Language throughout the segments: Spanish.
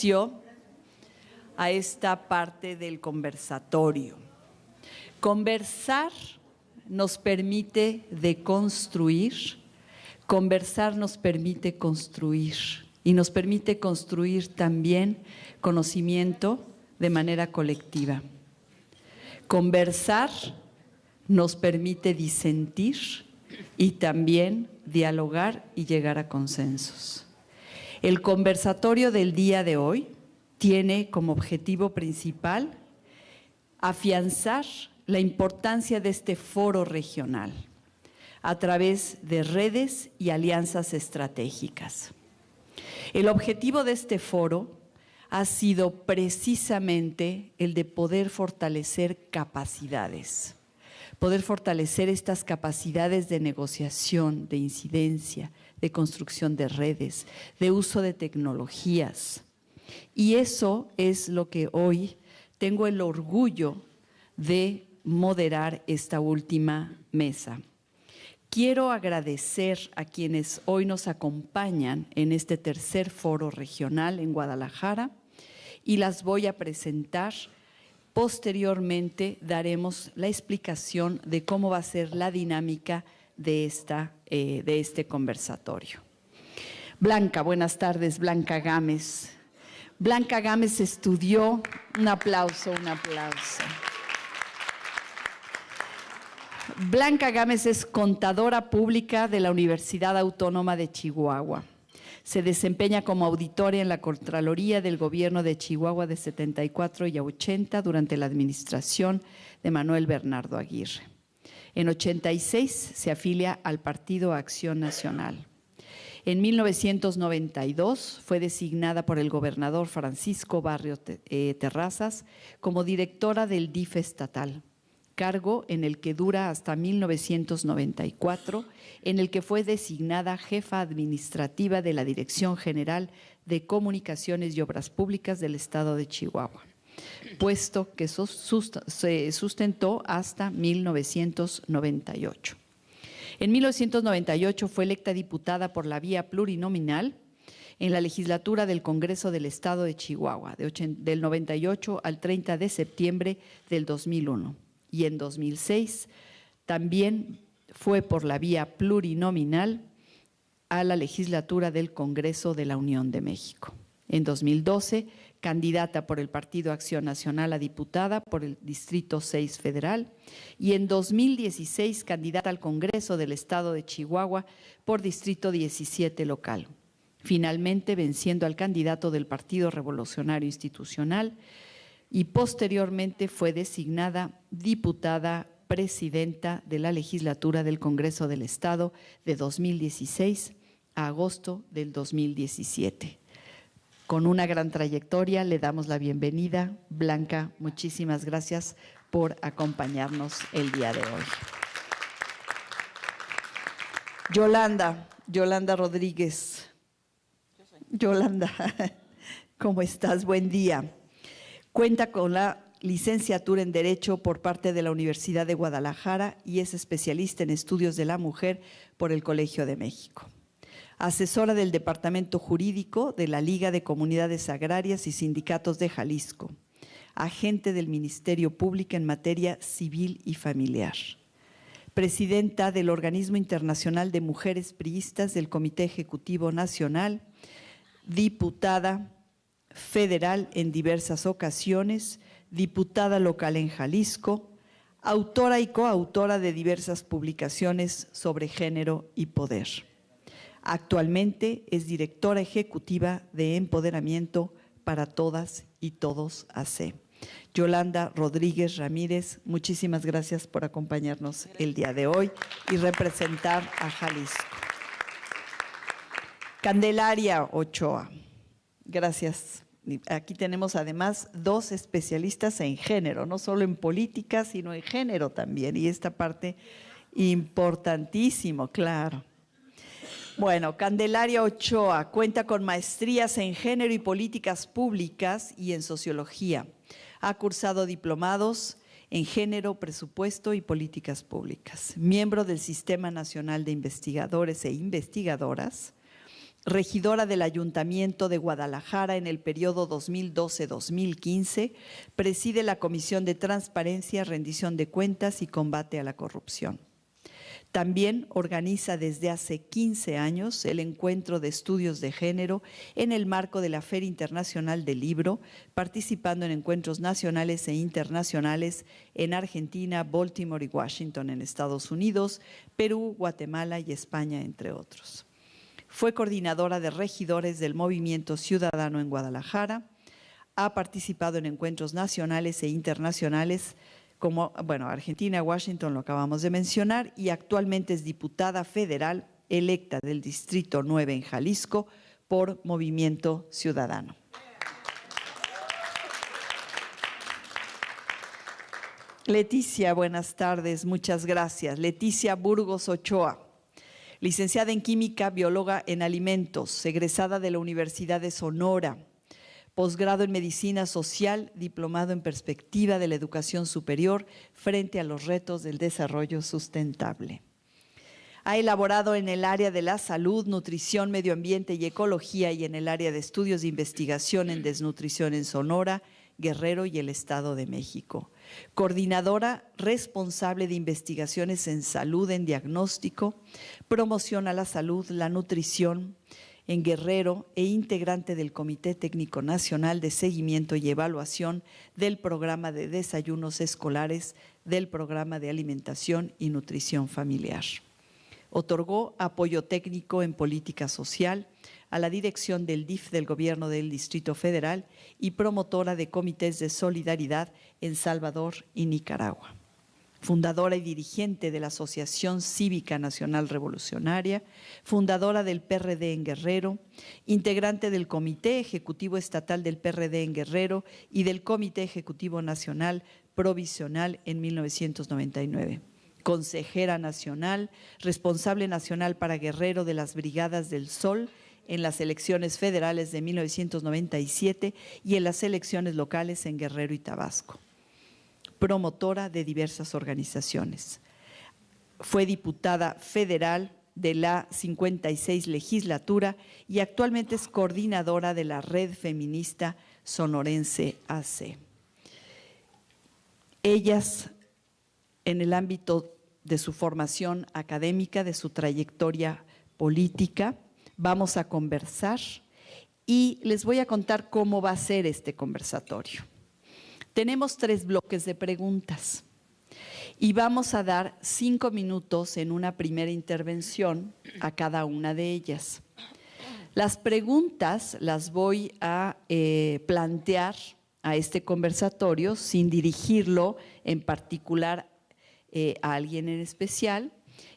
asistió a esta parte del conversatorio. Conversar nos permite deconstruir, conversar nos permite construir y nos permite construir también conocimiento de manera colectiva. Conversar nos permite disentir y también dialogar y llegar a consensos. El conversatorio del día de hoy tiene como objetivo principal afianzar la importancia de este foro regional a través de redes y alianzas estratégicas. El objetivo de este foro ha sido precisamente el de poder fortalecer capacidades, poder fortalecer estas capacidades de negociación, de incidencia, de construcción de redes, de uso de tecnologías. Y eso es lo que hoy tengo el orgullo de moderar esta última mesa. Quiero agradecer a quienes hoy nos acompañan en este tercer foro regional en Guadalajara y las voy a presentar. Posteriormente daremos la explicación de cómo va a ser la dinámica de este conversatorio. Blanca, buenas tardes, Blanca Gámez. Blanca Gámez estudió, un aplauso. Blanca Gámez es contadora pública de la Universidad Autónoma de Chihuahua. Se desempeña como auditora en la Contraloría del Gobierno de Chihuahua de 74 y a 80 durante la administración de Manuel Bernardo Aguirre. En 86 se afilia al Partido Acción Nacional. En 1992 fue designada por el gobernador Francisco Barrio Terrazas como directora del DIF estatal, cargo en el que dura hasta 1994, en el que fue designada jefa administrativa de la Dirección General de Comunicaciones y Obras Públicas del Estado de Chihuahua, puesto que se sustentó hasta 1998. En 1998 fue electa diputada por la vía plurinominal en la legislatura del Congreso del Estado de Chihuahua, del 98 al 30 de septiembre del 2001. Y en 2006 también fue por la vía plurinominal a la legislatura del Congreso de la Unión de México. En 2012, candidata por el Partido Acción Nacional a diputada por el Distrito 6 Federal y en 2016 candidata al Congreso del Estado de Chihuahua por Distrito 17 local. Finalmente venciendo al candidato del Partido Revolucionario Institucional y posteriormente fue designada diputada presidenta de la legislatura del Congreso del Estado de 2016 a agosto del 2017. Con una gran trayectoria le damos la bienvenida. Blanca, muchísimas gracias por acompañarnos el día de hoy. Yolanda Rodríguez. Yolanda, ¿cómo estás? Buen día. Cuenta con la licenciatura en Derecho por parte de la Universidad de Guadalajara y es especialista en estudios de la mujer por el Colegio de México. Asesora del Departamento Jurídico de la Liga de Comunidades Agrarias y Sindicatos de Jalisco. Agente del Ministerio Público en materia civil y familiar. Presidenta del Organismo Internacional de Mujeres Priistas del Comité Ejecutivo Nacional. Diputada federal en diversas ocasiones, diputada local en Jalisco, autora y coautora de diversas publicaciones sobre género y poder. Actualmente es directora ejecutiva de Empoderamiento para Todas y Todos AC. Yolanda Rodríguez Ramírez, muchísimas gracias por acompañarnos el día de hoy y representar a Jalisco. Candelaria Ochoa, gracias. Aquí tenemos además dos especialistas en género, no solo en política, sino en género también, y esta parte importantísimo, claro. Bueno, Candelaria Ochoa cuenta con maestrías en género y políticas públicas y en sociología. Ha cursado diplomados en género, presupuesto y políticas públicas. Miembro del Sistema Nacional de Investigadores e Investigadoras. regidora del Ayuntamiento de Guadalajara en el periodo 2012-2015, preside la Comisión de Transparencia, Rendición de Cuentas y Combate a la Corrupción. También organiza desde hace 15 años el Encuentro de Estudios de Género en el marco de la Feria Internacional del Libro, participando en encuentros nacionales e internacionales en Argentina, Baltimore y Washington en Estados Unidos, Perú, Guatemala y España, entre otros. Fue coordinadora de regidores del Movimiento Ciudadano en Guadalajara. Ha participado en encuentros nacionales e internacionales como, Argentina, Washington, lo acabamos de mencionar, y actualmente es diputada federal electa del Distrito 9 en Jalisco por Movimiento Ciudadano. Leticia, buenas tardes, muchas gracias. Leticia Burgos Ochoa. Licenciada en Química, bióloga en alimentos, egresada de la Universidad de Sonora, posgrado en Medicina Social, diplomado en Perspectiva de la Educación Superior frente a los retos del desarrollo sustentable. Ha elaborado en el área de la salud, nutrición, medio ambiente y ecología y en el área de estudios de investigación en desnutrición en Sonora, Guerrero y el Estado de México. Coordinadora responsable de investigaciones en salud en diagnóstico, promoción a la salud, la nutrición en Guerrero e integrante del Comité Técnico Nacional de Seguimiento y Evaluación del Programa de Desayunos Escolares del Programa de Alimentación y Nutrición Familiar. Otorgó apoyo técnico en política social a la dirección del DIF del Gobierno del Distrito Federal y promotora de comités de solidaridad en Salvador y Nicaragua. Fundadora y dirigente de la Asociación Cívica Nacional Revolucionaria, fundadora del PRD en Guerrero, integrante del Comité Ejecutivo Estatal del PRD en Guerrero y del Comité Ejecutivo Nacional Provisional en 1999. Consejera nacional, responsable nacional para Guerrero de las Brigadas del Sol en las elecciones federales de 1997 y en las elecciones locales en Guerrero y Tabasco. Promotora de diversas organizaciones. Fue diputada federal de la 56 legislatura y actualmente es coordinadora de la Red Feminista Sonorense AC. Ellas, en el ámbito de su formación académica, de su trayectoria política, vamos a conversar y les voy a contar cómo va a ser este conversatorio. Tenemos 3 bloques de preguntas y vamos a dar 5 minutos en una primera intervención a cada una de ellas. Las preguntas las voy a plantear a este conversatorio sin dirigirlo en particular a alguien en especial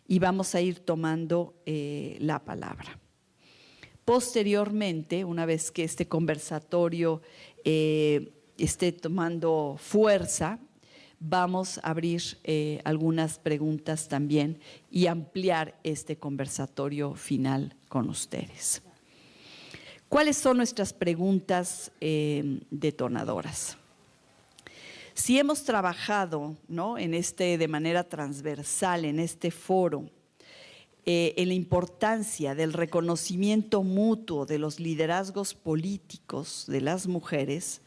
y vamos a ir tomando la palabra. Posteriormente, una vez que este conversatorio esté tomando fuerza, vamos a abrir algunas preguntas también y ampliar este conversatorio final con ustedes. ¿Cuáles son nuestras preguntas detonadoras? Si hemos trabajado, ¿no?, de manera transversal en este foro, en la importancia del reconocimiento mutuo de los liderazgos políticos de las mujeres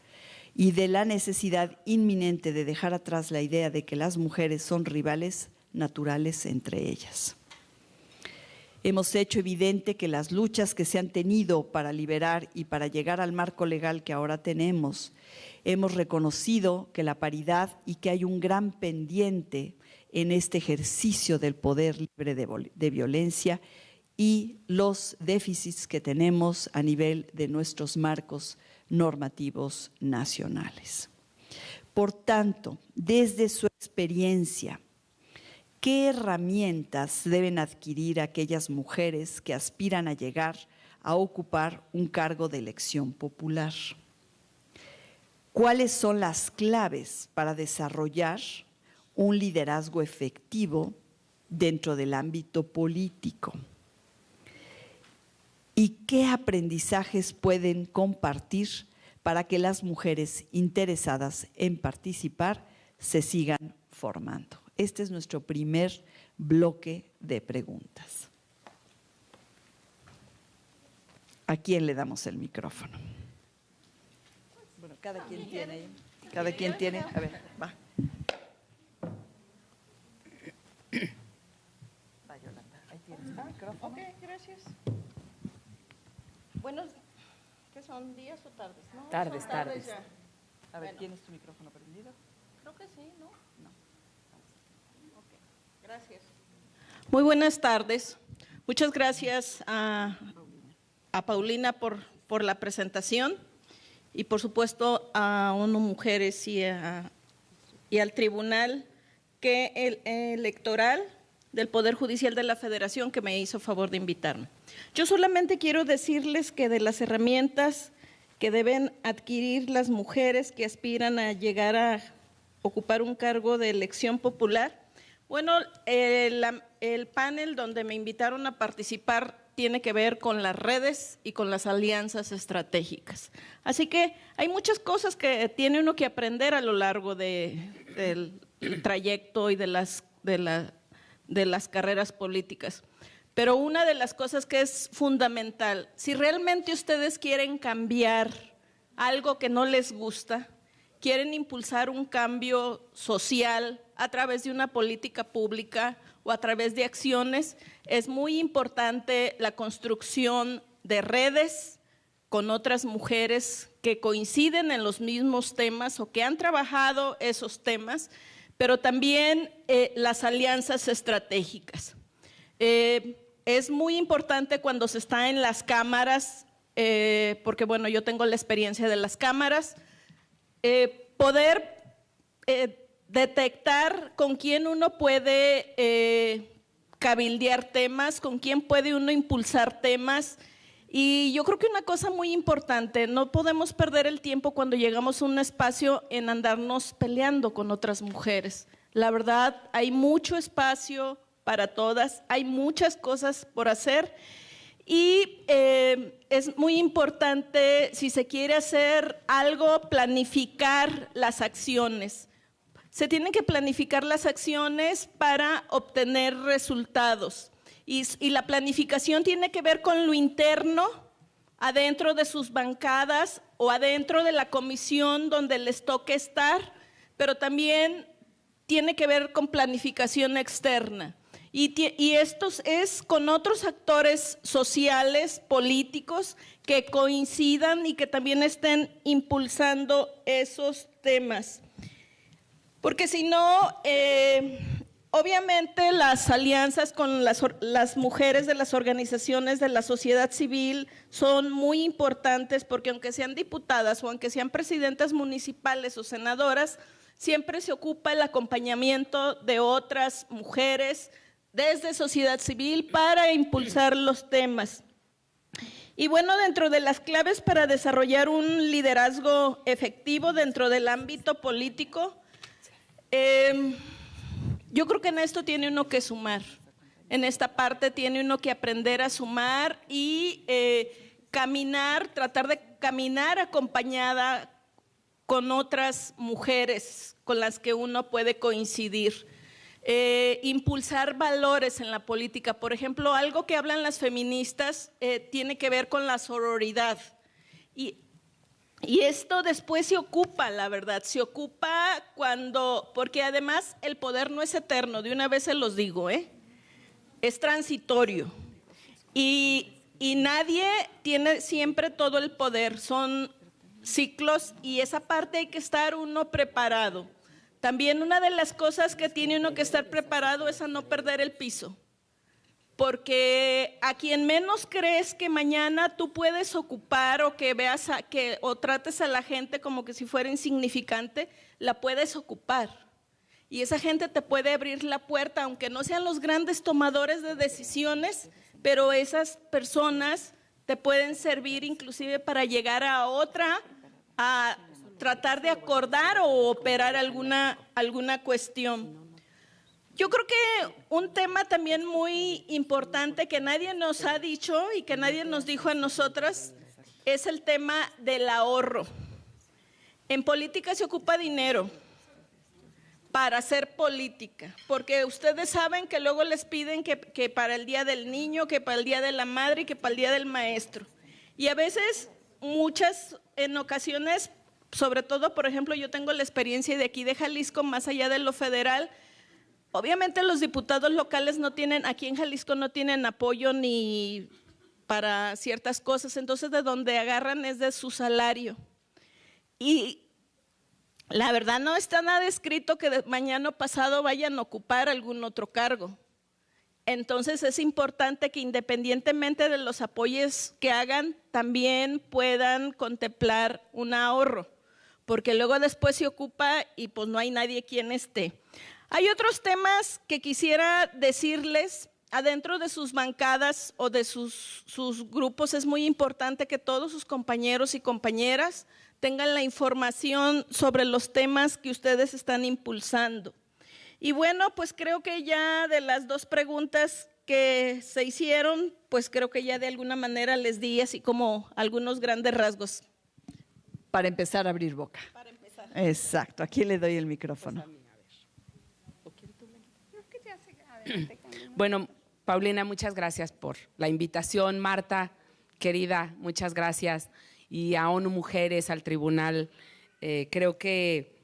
y de la necesidad inminente de dejar atrás la idea de que las mujeres son rivales naturales entre ellas. Hemos hecho evidente que las luchas que se han tenido para liberar y para llegar al marco legal que ahora tenemos, hemos reconocido que la paridad y que hay un gran pendiente en este ejercicio del poder libre de violencia y los déficits que tenemos a nivel de nuestros marcos normativos nacionales. Por tanto, desde su experiencia, ¿qué herramientas deben adquirir aquellas mujeres que aspiran a llegar a ocupar un cargo de elección popular? ¿Cuáles son las claves para desarrollar un liderazgo efectivo dentro del ámbito político? ¿Y qué aprendizajes pueden compartir para que las mujeres interesadas en participar se sigan formando? Este es nuestro primer bloque de preguntas. ¿A quién le damos el micrófono? Bueno, cada quien tiene. Cada quien tiene. A ver, va. Va, Yolanda. Ahí tienes el micrófono. Ok, gracias. Buenos, ¿qué son? ¿Días o tardes? No, Tardes, son tardes tardes. ya. A ver, Bueno. ¿tienes tu micrófono prendido? Creo que sí, ¿no? No. Ok, gracias. Muy buenas tardes. Muchas gracias a Paulina por la presentación y por supuesto a ONU Mujeres y al Tribunal Electoral del Poder Judicial de la Federación que me hizo favor de invitarme. Yo solamente quiero decirles que de las herramientas que deben adquirir las mujeres que aspiran a llegar a ocupar un cargo de elección popular, bueno, el panel donde me invitaron a participar tiene que ver con las redes y con las alianzas estratégicas. Así que hay muchas cosas que tiene uno que aprender a lo largo del trayecto y de las carreras políticas. Pero una de las cosas que es fundamental, si realmente ustedes quieren cambiar algo que no les gusta, quieren impulsar un cambio social a través de una política pública o a través de acciones, es muy importante la construcción de redes con otras mujeres que coinciden en los mismos temas o que han trabajado esos temas, pero también las alianzas estratégicas. Es muy importante cuando se está en las cámaras, porque bueno, yo tengo la experiencia de las cámaras, poder detectar con quién uno puede cabildear temas, con quién puede uno impulsar temas. Y yo creo que una cosa muy importante, no podemos perder el tiempo cuando llegamos a un espacio en andarnos peleando con otras mujeres. La verdad, hay mucho espacio para todas, hay muchas cosas por hacer y es muy importante, si se quiere hacer algo, planificar las acciones. Se tienen que planificar las acciones para obtener resultados. Y la planificación tiene que ver con lo interno, adentro de sus bancadas o adentro de la comisión donde les toque estar, pero también tiene que ver con planificación externa. Y esto es con otros actores sociales, políticos, que coincidan y que también estén impulsando esos temas. Porque si no, obviamente las alianzas con las mujeres de las organizaciones de la sociedad civil son muy importantes porque aunque sean diputadas o aunque sean presidentas municipales o senadoras, siempre se ocupa el acompañamiento de otras mujeres desde sociedad civil para impulsar los temas. Y bueno, dentro de las claves para desarrollar un liderazgo efectivo dentro del ámbito político, yo creo que en esto tiene uno que sumar, en esta parte tiene uno que aprender a sumar y caminar, tratar de caminar acompañada con otras mujeres con las que uno puede coincidir. Impulsar valores en la política, por ejemplo, algo que hablan las feministas tiene que ver con la sororidad. Y esto después se ocupa, la verdad, se ocupa porque además el poder no es eterno, de una vez se los digo, es transitorio y nadie tiene siempre todo el poder, son ciclos y esa parte hay que estar uno preparado. También una de las cosas que tiene uno que estar preparado es a no perder el piso. Porque a quien menos crees que mañana tú puedes ocupar o que veas o trates a la gente como que si fuera insignificante, la puedes ocupar. Y esa gente te puede abrir la puerta, aunque no sean los grandes tomadores de decisiones, pero esas personas te pueden servir inclusive para llegar a tratar de acordar o operar alguna cuestión. Yo creo que un tema también muy importante que nadie nos ha dicho y que nadie nos dijo a nosotras es el tema del ahorro. En política se ocupa dinero para hacer política, porque ustedes saben que luego les piden que para el Día del Niño, que para el Día de la Madre y que para el Día del Maestro. Y a veces, en ocasiones, sobre todo, por ejemplo, yo tengo la experiencia de aquí de Jalisco, más allá de lo federal. Obviamente los diputados locales aquí en Jalisco no tienen apoyo ni para ciertas cosas, entonces de donde agarran es de su salario. Y la verdad no está nada escrito que mañana o pasado vayan a ocupar algún otro cargo. Entonces es importante que independientemente de los apoyos que hagan, también puedan contemplar un ahorro, porque luego después se ocupa y pues no hay nadie quien esté. Hay otros temas que quisiera decirles. Adentro de sus bancadas o de sus grupos es muy importante que todos sus compañeros y compañeras tengan la información sobre los temas que ustedes están impulsando. Y bueno, pues creo que ya de las 2 preguntas que se hicieron, pues creo que ya de alguna manera les di así como algunos grandes rasgos. Para empezar a abrir boca. Para empezar. Exacto, aquí le doy el micrófono. Bueno, Paulina, muchas gracias por la invitación. Marta, querida, muchas gracias. Y a ONU Mujeres, al tribunal. Creo que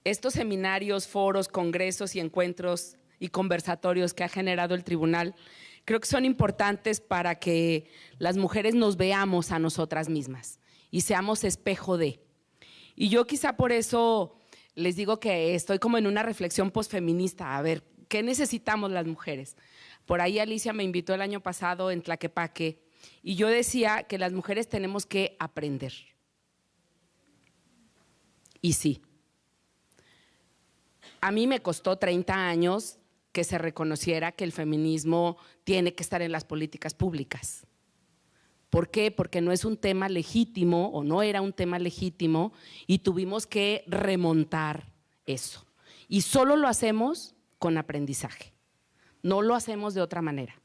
estos seminarios, foros, congresos y encuentros y conversatorios que ha generado el tribunal, creo que son importantes para que las mujeres nos veamos a nosotras mismas y seamos espejo de. Y yo quizá por eso les digo que estoy como en una reflexión posfeminista. A ver, ¿qué necesitamos las mujeres? Por ahí Alicia me invitó el año pasado en Tlaquepaque y yo decía que las mujeres tenemos que aprender. Y sí, a mí me costó 30 años que se reconociera que el feminismo tiene que estar en las políticas públicas. ¿Por qué? Porque no es un tema legítimo o no era un tema legítimo y tuvimos que remontar eso. Y solo lo hacemos con aprendizaje, no lo hacemos de otra manera.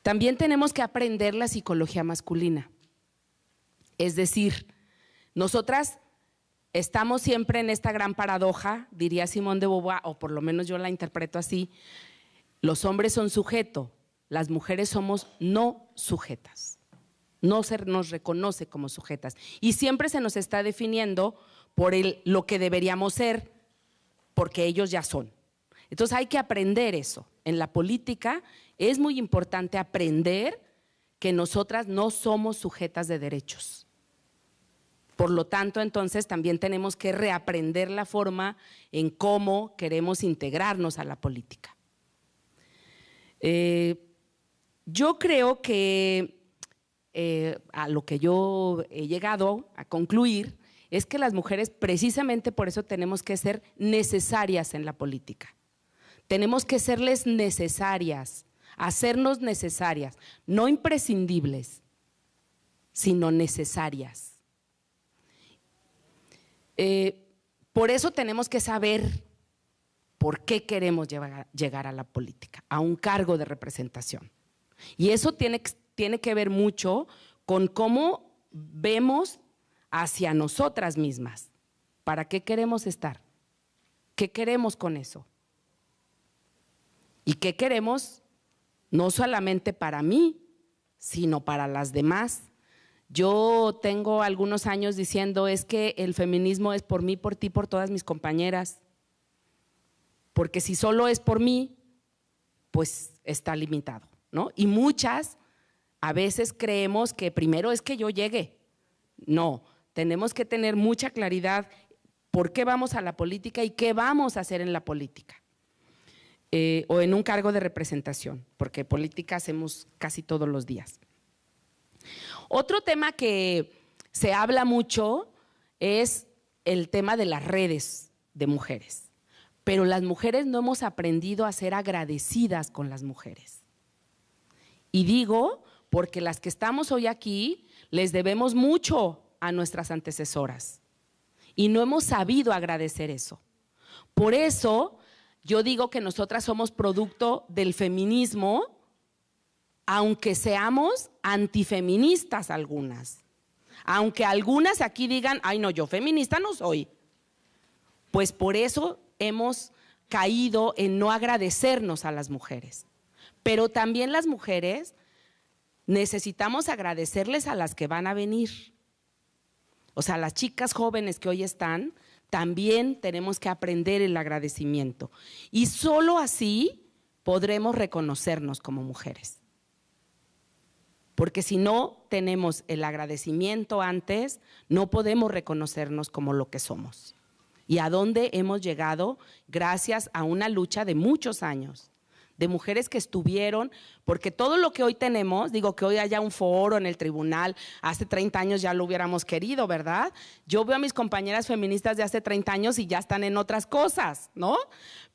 También tenemos que aprender la psicología masculina. Es decir, nosotras estamos siempre en esta gran paradoja, diría Simone de Beauvoir, o por lo menos yo la interpreto así: los hombres son sujeto, las mujeres somos no sujetas. No se nos reconoce como sujetas y siempre se nos está definiendo por lo que deberíamos ser, porque ellos ya son. Entonces hay que aprender eso. En la política es muy importante aprender que nosotras no somos sujetas de derechos. Por lo tanto, entonces también tenemos que reaprender la forma en cómo queremos integrarnos a la política. Yo creo que a lo que yo he llegado a concluir es que las mujeres precisamente por eso tenemos que ser necesarias en la política. Tenemos que serles necesarias, hacernos necesarias, no imprescindibles, sino necesarias. Por eso tenemos que saber por qué queremos llegar a la política, a un cargo de representación. Y eso tiene que ver mucho con cómo vemos hacia nosotras mismas. ¿Para qué queremos estar? ¿Qué queremos con eso? ¿Y qué queremos? No solamente para mí, sino para las demás. Yo tengo algunos años diciendo es que el feminismo es por mí, por ti, por todas mis compañeras. Porque si solo es por mí, pues está limitado, ¿no? Y muchas a veces creemos que primero es que yo llegue. No, tenemos que tener mucha claridad por qué vamos a la política y qué vamos a hacer en la política. O en un cargo de representación, porque política hacemos casi todos los días. Otro tema que se habla mucho es el tema de las redes de mujeres, pero las mujeres no hemos aprendido a ser agradecidas con las mujeres. Y digo porque las que estamos hoy aquí les debemos mucho a nuestras antecesoras y no hemos sabido agradecer eso. Por eso yo digo que nosotras somos producto del feminismo, aunque seamos antifeministas algunas. Aunque algunas aquí digan, ay no, yo feminista no soy. Pues por eso hemos caído en no agradecernos a las mujeres. Pero también las mujeres necesitamos agradecerles a las que van a venir. O sea, las chicas jóvenes que hoy están, también tenemos que aprender el agradecimiento. Y solo así podremos reconocernos como mujeres. Porque si no tenemos el agradecimiento antes, no podemos reconocernos como lo que somos. Y a dónde hemos llegado gracias a una lucha de muchos años, de mujeres que estuvieron, porque todo lo que hoy tenemos, digo que hoy haya un foro en el tribunal, hace 30 años ya lo hubiéramos querido, ¿verdad? Yo veo a mis compañeras feministas de hace 30 años y ya están en otras cosas, ¿no?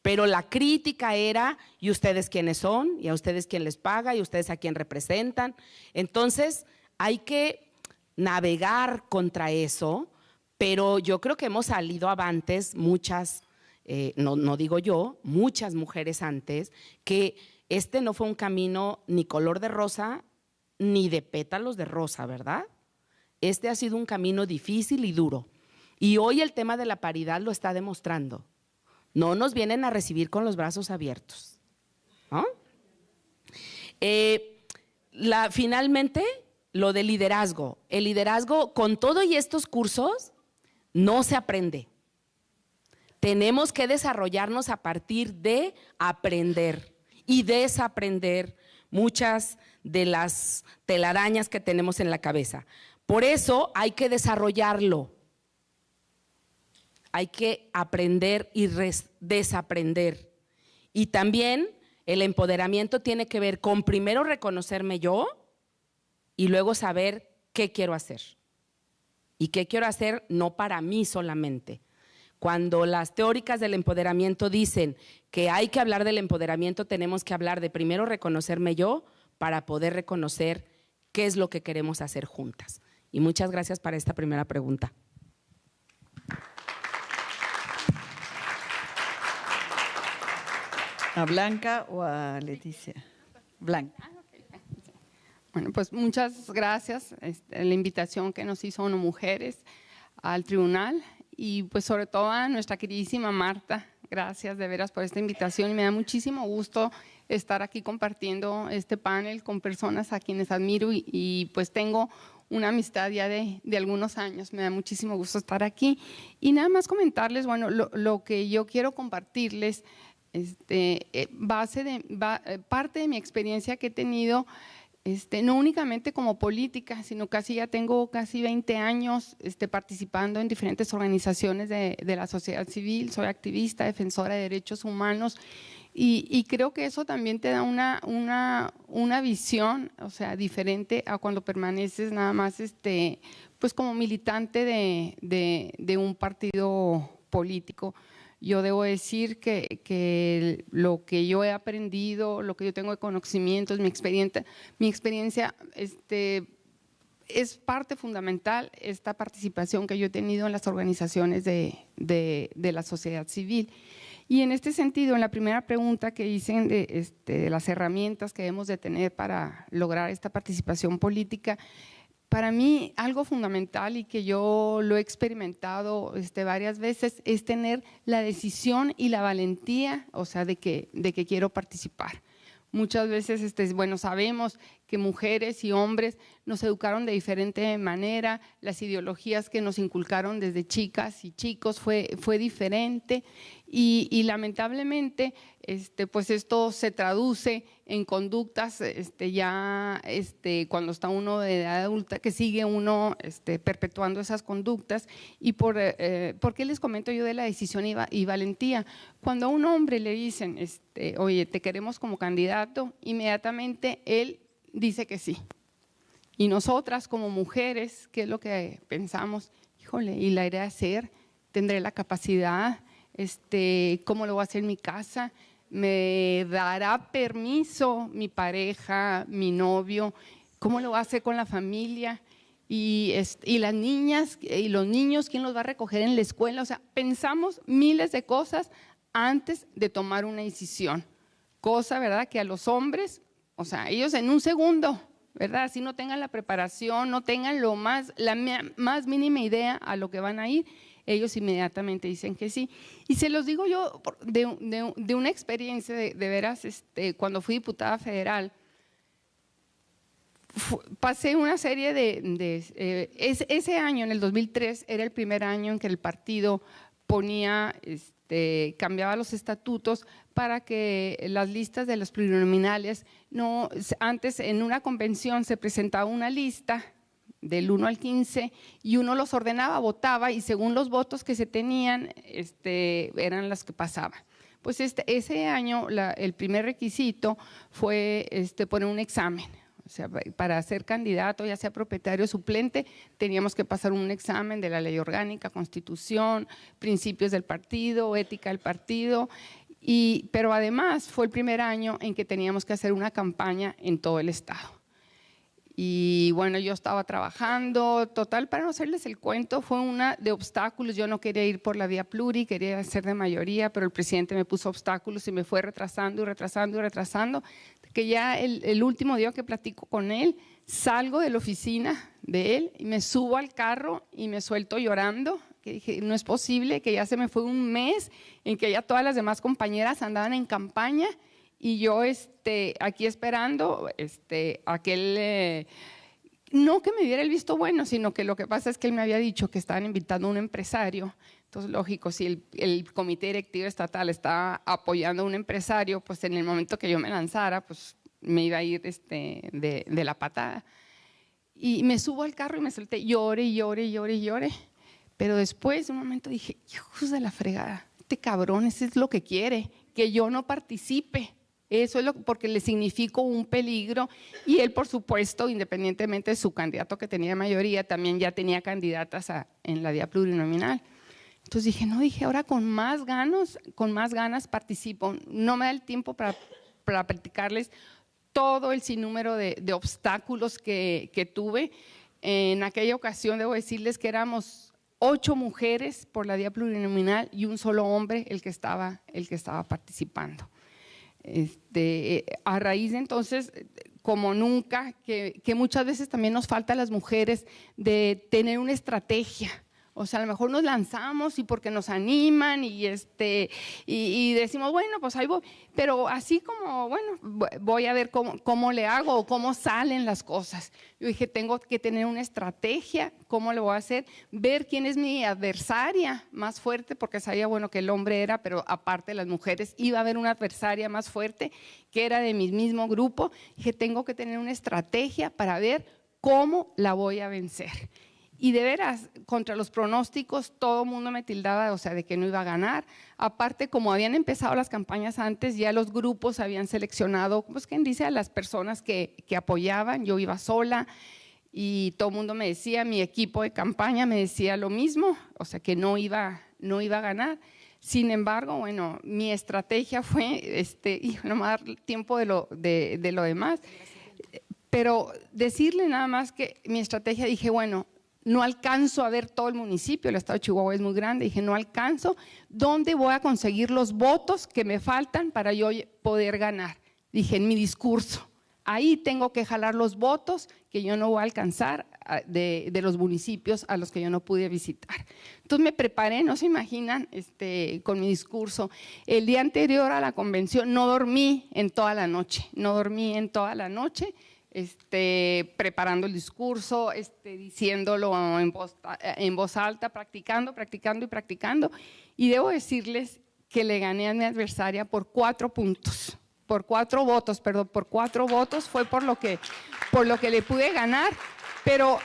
Pero la crítica era, ¿y ustedes quiénes son? ¿Y a ustedes quién les paga? ¿Y ustedes a quién representan? Entonces hay que navegar contra eso, pero yo creo que hemos salido avantes muchas, no digo yo, muchas mujeres antes, que este no fue un camino ni color de rosa ni de pétalos de rosa, ¿verdad? Este ha sido un camino difícil y duro. Y hoy el tema de la paridad lo está demostrando. No nos vienen a recibir con los brazos abiertos, ¿no? Finalmente, lo del liderazgo. El liderazgo, con todo y estos cursos, no se aprende. Tenemos que desarrollarnos a partir de aprender y desaprender muchas de las telarañas que tenemos en la cabeza. Por eso hay que desarrollarlo. Hay que aprender y desaprender. Y también el empoderamiento tiene que ver con primero reconocerme yo y luego saber qué quiero hacer. Y qué quiero hacer no para mí solamente. Cuando las teóricas del empoderamiento dicen que hay que hablar del empoderamiento, tenemos que hablar de primero reconocerme yo para poder reconocer qué es lo que queremos hacer juntas. Y muchas gracias para esta primera pregunta. ¿A Blanca o a Leticia? Blanca. Bueno, pues muchas gracias la invitación que nos hizo ONU Mujeres al tribunal y pues sobre todo a nuestra queridísima Marta. Gracias de veras por esta invitación y me da muchísimo gusto estar aquí compartiendo este panel con personas a quienes admiro y pues tengo una amistad ya de algunos años. Me da muchísimo gusto estar aquí y nada más comentarles, bueno, lo que yo quiero compartirles, parte de mi experiencia que he tenido, no únicamente como política, sino ya tengo casi 20 años participando en diferentes organizaciones de la sociedad civil, soy activista, defensora de derechos humanos y creo que eso también te da una visión, o sea, diferente a cuando permaneces nada más pues como militante de un partido político. Yo debo decir que lo que yo he aprendido, lo que yo tengo de conocimientos, mi experiencia es parte fundamental esta participación que yo he tenido en las organizaciones de la sociedad civil. Y en este sentido, en la primera pregunta que hice de las herramientas que debemos de tener para lograr esta participación política, para mí algo fundamental y que yo lo he experimentado varias veces es tener la decisión y la valentía, o sea, de que quiero participar. Muchas veces, bueno, sabemos que mujeres y hombres nos educaron de diferente manera, las ideologías que nos inculcaron desde chicas y chicos fue diferente y lamentablemente pues esto se traduce en conductas cuando está uno de edad adulta, que sigue uno perpetuando esas conductas. ¿Y por qué les comento yo de la decisión y valentía? Cuando a un hombre le dicen, oye, te queremos como candidato, inmediatamente él dice que sí. Y nosotras como mujeres, ¿qué es lo que pensamos? Híjole, ¿y la iré a hacer? ¿Tendré la capacidad? ¿Cómo lo voy a hacer en mi casa? ¿Me dará permiso mi pareja, mi novio? ¿Cómo lo voy a hacer con la familia? Y las niñas y los niños, ¿quién los va a recoger en la escuela? O sea, pensamos miles de cosas antes de tomar una decisión. Cosa, ¿verdad?, que a los hombres, o sea, ellos en un segundo, ¿verdad?, así no tengan la preparación, no tengan la más mínima idea a lo que van a ir, ellos inmediatamente dicen que sí. Y se los digo yo de una experiencia de veras, cuando fui diputada federal, pasé una serie ese año, en el 2003, era el primer año en que el partido ponía, cambiaba los estatutos para que las listas de los plurinominales, antes en una convención se presentaba una lista del 1 al 15 y uno los ordenaba, votaba y según los votos que se tenían, eran las que pasaban. Pues ese año el primer requisito fue poner un examen. O sea, para ser candidato, ya sea propietario o suplente, teníamos que pasar un examen de la ley orgánica, constitución, principios del partido, ética del partido, pero además fue el primer año en que teníamos que hacer una campaña en todo el estado. Y bueno, yo estaba trabajando, total, para no hacerles el cuento, fue una de obstáculos. Yo no quería ir por la vía pluri, quería ser de mayoría, pero el presidente me puso obstáculos y me fue retrasando y retrasando y retrasando, que ya el último día que platico con él, salgo de la oficina de él y me subo al carro y me suelto llorando, que dije, no es posible, que ya se me fue un mes en que ya todas las demás compañeras andaban en campaña y yo aquí esperando aquel… no que me diera el visto bueno, sino que lo que pasa es que él me había dicho que estaban invitando a un empresario. Entonces, lógico, si el comité directivo estatal estaba apoyando a un empresario, pues en el momento que yo me lanzara, pues me iba a ir de la patada. Y me subo al carro y me solté, lloré y lloré y lloré y lloré. Pero después, de un momento dije, hijos de la fregada, este cabrón, ese es lo que quiere, que yo no participe. Eso es porque le significó un peligro y él, por supuesto, independientemente de su candidato que tenía mayoría, también ya tenía candidatas en la vía plurinominal. Entonces dije, ahora con más ganas participo. No me da el tiempo para platicarles todo el sinnúmero de obstáculos que tuve. En aquella ocasión debo decirles que éramos 8 mujeres por la vía plurinominal y un solo hombre el que estaba participando. A raíz de entonces, como nunca, que muchas veces también nos falta a las mujeres de tener una estrategia. O sea, a lo mejor nos lanzamos y porque nos animan y decimos, bueno, pues ahí voy. Pero así como, bueno, voy a ver cómo le hago o cómo salen las cosas. Yo dije, tengo que tener una estrategia, ¿cómo le voy a hacer? Ver quién es mi adversaria más fuerte, porque sabía, bueno, que el hombre era, pero aparte de las mujeres, iba a haber una adversaria más fuerte que era de mi mismo grupo. Dije, tengo que tener una estrategia para ver cómo la voy a vencer. Y de veras, contra los pronósticos, todo el mundo me tildaba, o sea, de que no iba a ganar. Aparte, como habían empezado las campañas antes, ya los grupos habían seleccionado, pues, ¿quién dice? A las personas que apoyaban. Yo iba sola y todo el mundo me decía, mi equipo de campaña me decía lo mismo, o sea, que no iba a ganar. Sin embargo, bueno, mi estrategia fue, y no me va a dar tiempo de lo demás, pero decirle nada más que mi estrategia, dije, bueno, no alcanzo a ver todo el municipio, el estado de Chihuahua es muy grande, dije, no alcanzo, ¿dónde voy a conseguir los votos que me faltan para yo poder ganar? Dije, en mi discurso, ahí tengo que jalar los votos que yo no voy a alcanzar de los municipios a los que yo no pude visitar. Entonces me preparé, no se imaginan, con mi discurso. El día anterior a la convención no dormí en toda la noche, preparando el discurso, diciéndolo en voz alta, practicando. Y debo decirles que le gané a mi adversaria por 4 puntos, por 4 votos, fue por lo que le pude ganar. Pero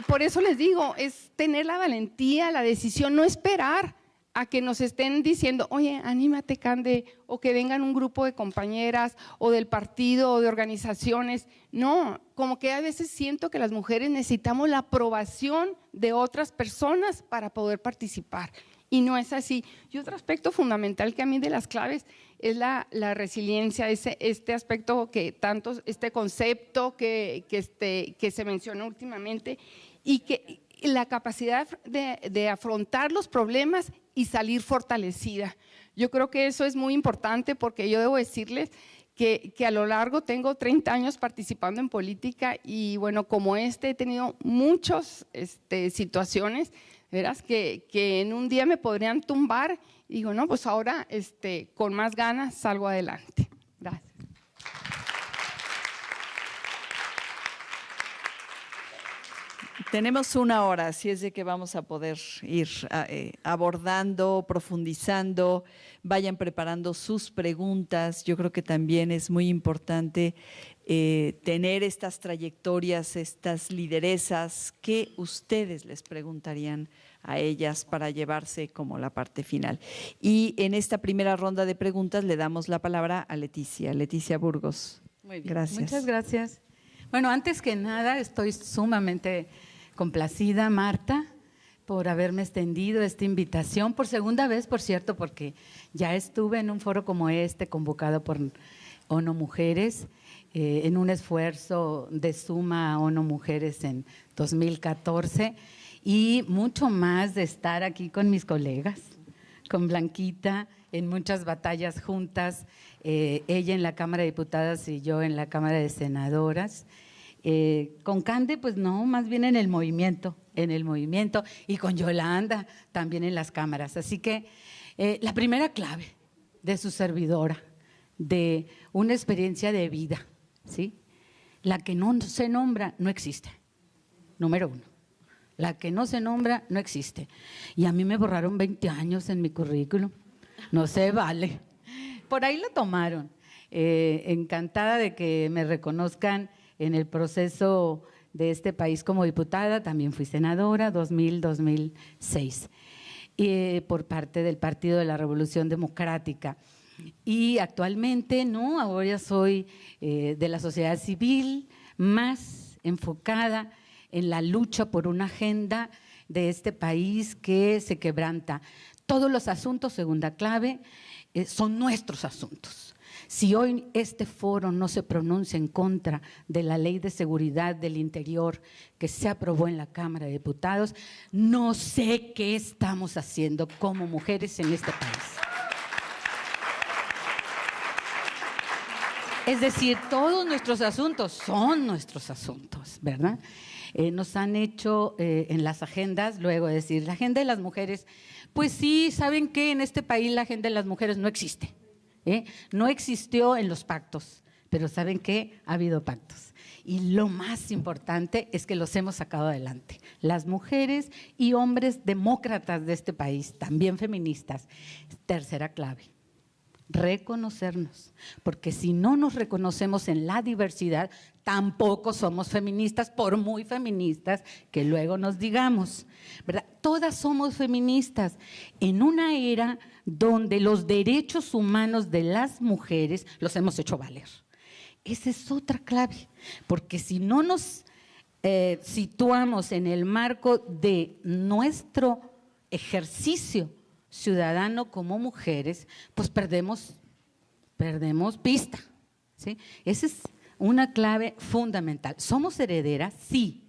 por eso les digo, es tener la valentía, la decisión, no esperar a que nos estén diciendo, oye, anímate, Cande, o que vengan un grupo de compañeras o del partido o de organizaciones. No, como que a veces siento que las mujeres necesitamos la aprobación de otras personas para poder participar. Y no es así. Y otro aspecto fundamental que a mí de las claves es la resiliencia, este aspecto que tanto, este concepto que se mencionó últimamente y que la capacidad de afrontar los problemas y salir fortalecida. Yo creo que eso es muy importante porque yo debo decirles que a lo largo tengo 30 años participando en política y bueno, como he tenido muchas situaciones, verás que en un día me podrían tumbar y digo, no, pues ahora con más ganas salgo adelante. Gracias. Tenemos una hora, así es de que vamos a poder ir abordando, profundizando, vayan preparando sus preguntas. Yo creo que también es muy importante tener estas trayectorias, estas lideresas, que ustedes les preguntarían a ellas para llevarse como la parte final. Y en esta primera ronda de preguntas le damos la palabra a Leticia Burgos. Muy bien, gracias. Muchas gracias. Bueno, antes que nada, estoy sumamente complacida, Marta, por haberme extendido esta invitación por segunda vez, por cierto, porque ya estuve en un foro como este, convocado por ONU Mujeres, en un esfuerzo de suma ONU Mujeres en 2014, y mucho más de estar aquí con mis colegas, con Blanquita, en muchas batallas juntas, ella en la Cámara de Diputadas y yo en la Cámara de Senadoras. Con Cande, pues no, más bien en el movimiento, y con Yolanda también en las cámaras. Así que la primera clave de su servidora, de una experiencia de vida, ¿sí? La que no se nombra no existe, número uno. La que no se nombra no existe. Y a mí me borraron 20 años en mi currículum, no se vale. Por ahí lo tomaron. Encantada de que me reconozcan en el proceso de este país como diputada. También fui senadora 2000-2006 por parte del Partido de la Revolución Democrática. Y actualmente, no, ahora soy de la sociedad civil, más enfocada en la lucha por una agenda de este país que se quebranta. Todos los asuntos, segunda clave, son nuestros asuntos. Si hoy este foro no se pronuncia en contra de la Ley de Seguridad del Interior que se aprobó en la Cámara de Diputados, no sé qué estamos haciendo como mujeres en este país. Es decir, todos nuestros asuntos son nuestros asuntos, ¿verdad? Nos han hecho en las agendas, luego decir, la agenda de las mujeres, pues sí, ¿saben qué? En este país la agenda de las mujeres no existe. No existió en los pactos, pero ¿saben qué? Ha habido pactos. Y lo más importante es que los hemos sacado adelante. Las mujeres y hombres demócratas de este país, también feministas. Tercera clave, reconocernos, porque si no nos reconocemos en la diversidad, tampoco somos feministas, por muy feministas que luego nos digamos, ¿verdad? Todas somos feministas en una era donde los derechos humanos de las mujeres los hemos hecho valer. Esa es otra clave, porque si no nos situamos en el marco de nuestro ejercicio ciudadano como mujeres, pues perdemos pista, ¿sí? Esa es una clave fundamental. Somos herederas, sí,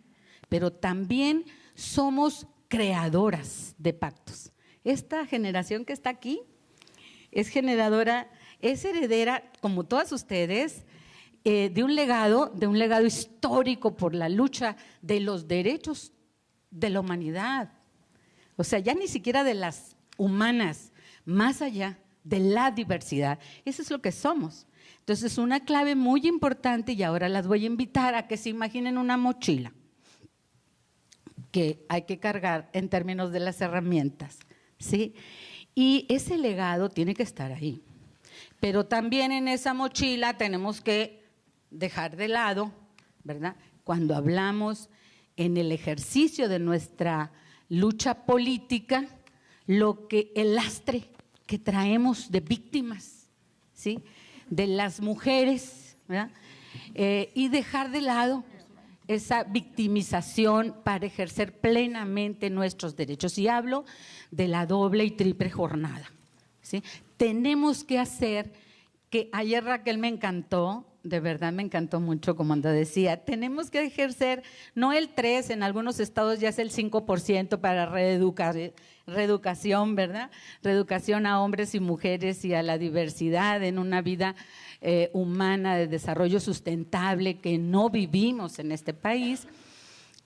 pero también somos creadoras de pactos. Esta generación que está aquí es heredera, como todas ustedes, de un legado histórico por la lucha de los derechos de la humanidad. O sea, ya ni siquiera de las humanas, más allá de la diversidad. Eso es lo que somos. Entonces, una clave muy importante, y ahora las voy a invitar a que se imaginen una mochila que hay que cargar en términos de las herramientas, ¿sí? Y ese legado tiene que estar ahí. Pero también en esa mochila tenemos que dejar de lado, ¿verdad? Cuando hablamos en el ejercicio de nuestra lucha política, el lastre que traemos de víctimas, ¿sí? De las mujeres, ¿verdad? Y dejar de lado esa victimización para ejercer plenamente nuestros derechos. Y hablo de la doble y triple jornada, ¿sí? Tenemos que hacer que, ayer Raquel me encantó, de verdad me encantó mucho, como decía, tenemos que ejercer, no el 3%, en algunos estados ya es el 5% para reeducación, ¿verdad? Reeducación a hombres y mujeres y a la diversidad en una vida humana de desarrollo sustentable que no vivimos en este país.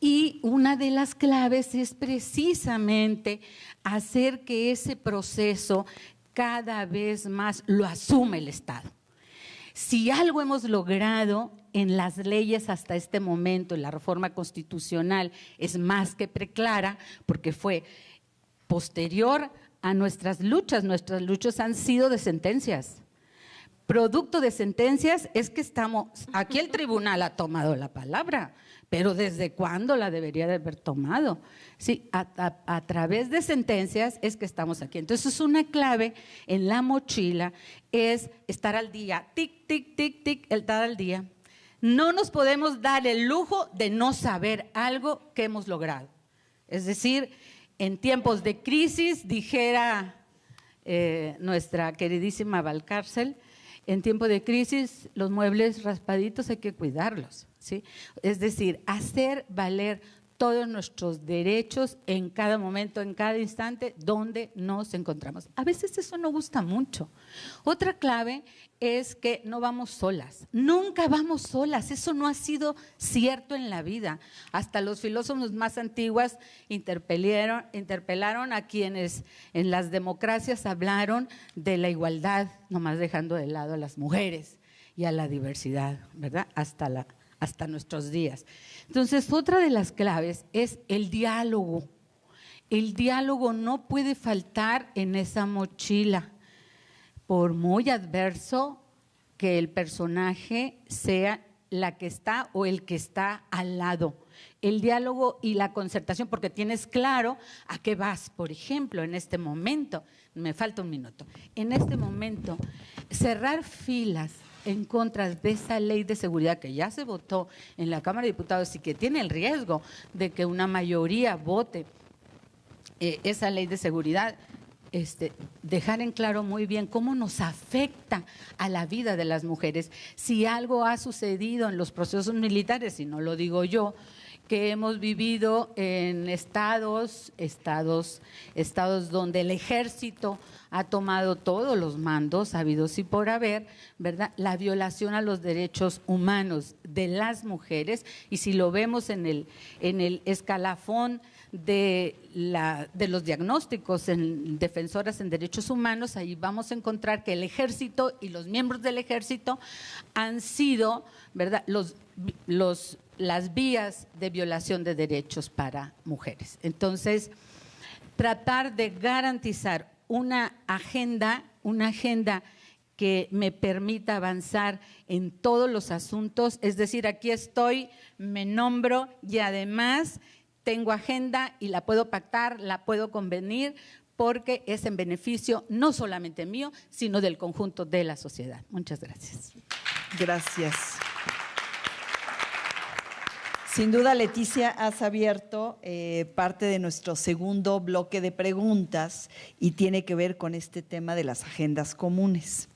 Y una de las claves es precisamente hacer que ese proceso cada vez más lo asume el Estado. Si algo hemos logrado en las leyes hasta este momento, en la reforma constitucional, es más que preclara, porque fue posterior a nuestras luchas han sido de sentencias. Producto de sentencias es que estamos, aquí el tribunal ha tomado la palabra, pero ¿desde cuándo la debería de haber tomado? Sí, a través de sentencias es que estamos aquí. Entonces, una clave en la mochila es estar al día, tic, tic, tic, tic, el estar al día. No nos podemos dar el lujo de no saber algo que hemos logrado. Es decir, en tiempos de crisis, dijera nuestra queridísima Valcárcel, en tiempo de crisis los muebles raspaditos hay que cuidarlos, ¿sí? Es decir, hacer valer todos nuestros derechos en cada momento, en cada instante donde nos encontramos. A veces eso no gusta mucho. Otra clave es que no vamos solas, nunca vamos solas, eso no ha sido cierto en la vida. Hasta los filósofos más antiguos interpelaron a quienes en las democracias hablaron de la igualdad, nomás dejando de lado a las mujeres y a la diversidad, ¿verdad? Hasta nuestros días. Entonces, otra de las claves es el diálogo. El diálogo no puede faltar en esa mochila, por muy adverso que el personaje sea la que está o el que está al lado. El diálogo y la concertación, porque tienes claro a qué vas. Por ejemplo, en este momento, me falta un minuto, en este momento, cerrar filas en contra de esa ley de seguridad que ya se votó en la Cámara de Diputados y que tiene el riesgo de que una mayoría vote esa ley de seguridad, dejar en claro muy bien cómo nos afecta a la vida de las mujeres. Si algo ha sucedido en los procesos militares, y no lo digo yo, que hemos vivido en estados donde el ejército ha tomado todos los mandos habidos y por haber, ¿verdad? La violación a los derechos humanos de las mujeres, y si lo vemos en el escalafón de los diagnósticos en defensoras en derechos humanos, ahí vamos a encontrar que el ejército y los miembros del ejército han sido, ¿verdad?, las vías de violación de derechos para mujeres. Entonces, tratar de garantizar una agenda que me permita avanzar en todos los asuntos, es decir, aquí estoy, me nombro y además tengo agenda y la puedo pactar, la puedo convenir, porque es en beneficio no solamente mío, sino del conjunto de la sociedad. Muchas gracias. Gracias. Sin duda, Leticia, has abierto parte de nuestro segundo bloque de preguntas y tiene que ver con este tema de las agendas comunes.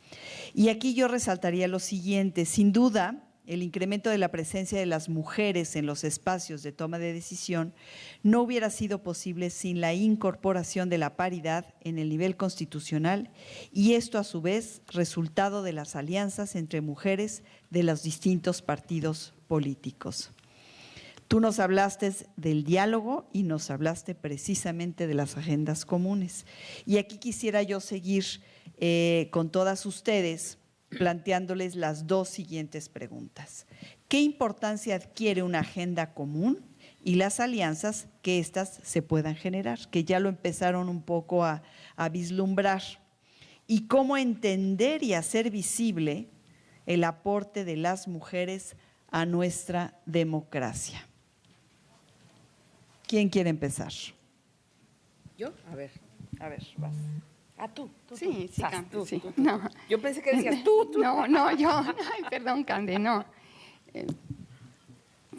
Y aquí yo resaltaría lo siguiente: sin duda, el incremento de la presencia de las mujeres en los espacios de toma de decisión no hubiera sido posible sin la incorporación de la paridad en el nivel constitucional, y esto a su vez resultado de las alianzas entre mujeres de los distintos partidos políticos. Tú nos hablaste del diálogo y nos hablaste precisamente de las agendas comunes. Y aquí quisiera yo seguir con todas ustedes planteándoles las dos siguientes preguntas. ¿Qué importancia adquiere una agenda común y las alianzas que éstas se puedan generar? Que ya lo empezaron un poco a vislumbrar. ¿Y cómo entender y hacer visible el aporte de las mujeres a nuestra democracia? ¿Quién quiere empezar? ¿Yo? A ver, vas. Ah, tú. Sí, Tú. No. Yo pensé que decías tú. No, yo. Ay, perdón, Cande, no.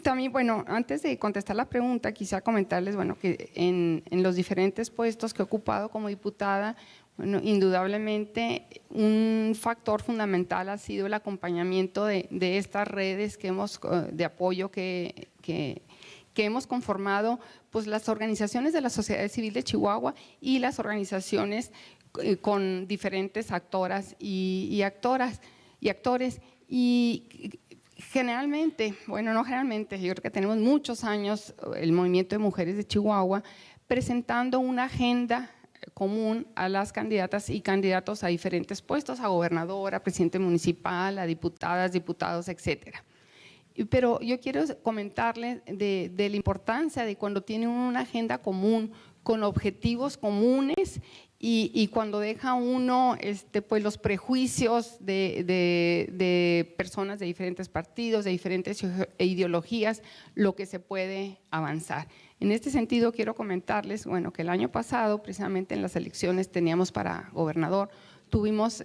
También, bueno, antes de contestar la pregunta, quisiera comentarles, bueno, que en los diferentes puestos que he ocupado como diputada, bueno, indudablemente un factor fundamental ha sido el acompañamiento de estas redes de apoyo que hemos conformado, pues las organizaciones de la sociedad civil de Chihuahua y las organizaciones con diferentes actoras y actores. Y generalmente, bueno, no generalmente, yo creo que tenemos muchos años el Movimiento de Mujeres de Chihuahua presentando una agenda común a las candidatas y candidatos a diferentes puestos, a gobernadora, presidente municipal, a diputadas, diputados, etcétera. Pero yo quiero comentarles de la importancia de cuando tienen una agenda común, con objetivos comunes y cuando deja uno pues los prejuicios de personas de diferentes partidos, de diferentes ideologías, lo que se puede avanzar. En este sentido quiero comentarles, bueno, que el año pasado precisamente en las elecciones teníamos para gobernador, tuvimos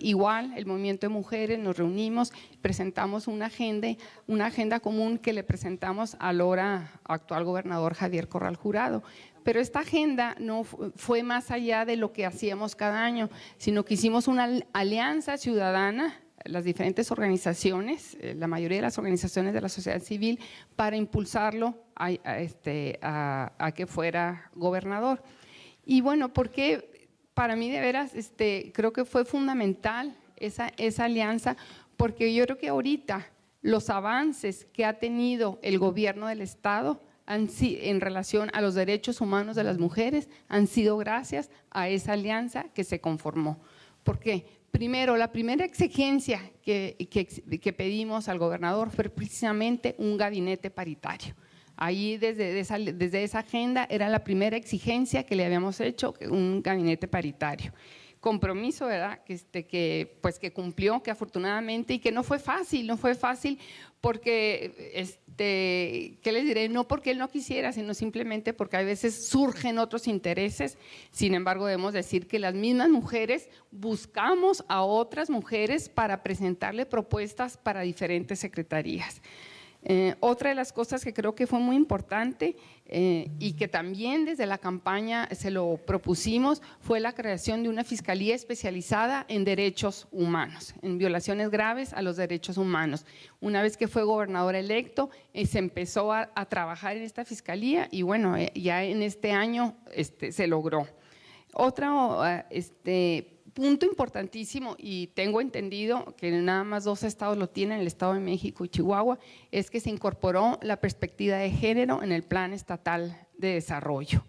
igual el movimiento de mujeres, nos reunimos, presentamos una agenda común que le presentamos al ahora actual gobernador Javier Corral Jurado. Pero esta agenda no fue más allá de lo que hacíamos cada año, sino que hicimos una alianza ciudadana, las diferentes organizaciones, la mayoría de las organizaciones de la sociedad civil, para impulsarlo a que fuera gobernador. Y bueno, porque para mí de veras creo que fue fundamental esa alianza, porque yo creo que ahorita los avances que ha tenido el gobierno del Estado en relación a los derechos humanos de las mujeres han sido gracias a esa alianza que se conformó. ¿Por qué? Primero, la primera exigencia que pedimos al gobernador fue precisamente un gabinete paritario. Ahí desde esa agenda era la primera exigencia que le habíamos hecho, un gabinete paritario. Compromiso, ¿verdad? Que cumplió, que afortunadamente, y que no fue fácil porque, ¿qué les diré? No porque él no quisiera, sino simplemente porque a veces surgen otros intereses. Sin embargo, debemos decir que las mismas mujeres buscamos a otras mujeres para presentarle propuestas para diferentes secretarías. Otra de las cosas que creo que fue muy importante y que también desde la campaña se lo propusimos fue la creación de una fiscalía especializada en derechos humanos, en violaciones graves a los derechos humanos. Una vez que fue gobernador electo, se empezó a trabajar en esta fiscalía y bueno, ya en este año se logró. Otro punto importantísimo, y tengo entendido que nada más 2 estados lo tienen, el Estado de México y Chihuahua, es que se incorporó la perspectiva de género en el Plan Estatal de Desarrollo.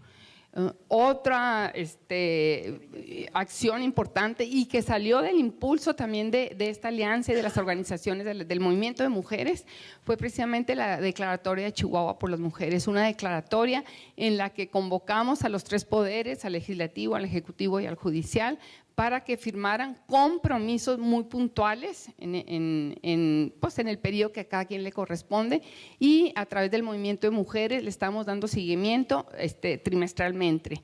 Otra acción importante y que salió del impulso también de esta alianza y de las organizaciones del movimiento de mujeres fue precisamente la declaratoria de Chihuahua por las mujeres, una declaratoria en la que convocamos a los 3 poderes, al legislativo, al ejecutivo y al judicial, para que firmaran compromisos muy puntuales en el periodo que a cada quien le corresponde y a través del movimiento de mujeres le estamos dando seguimiento trimestralmente.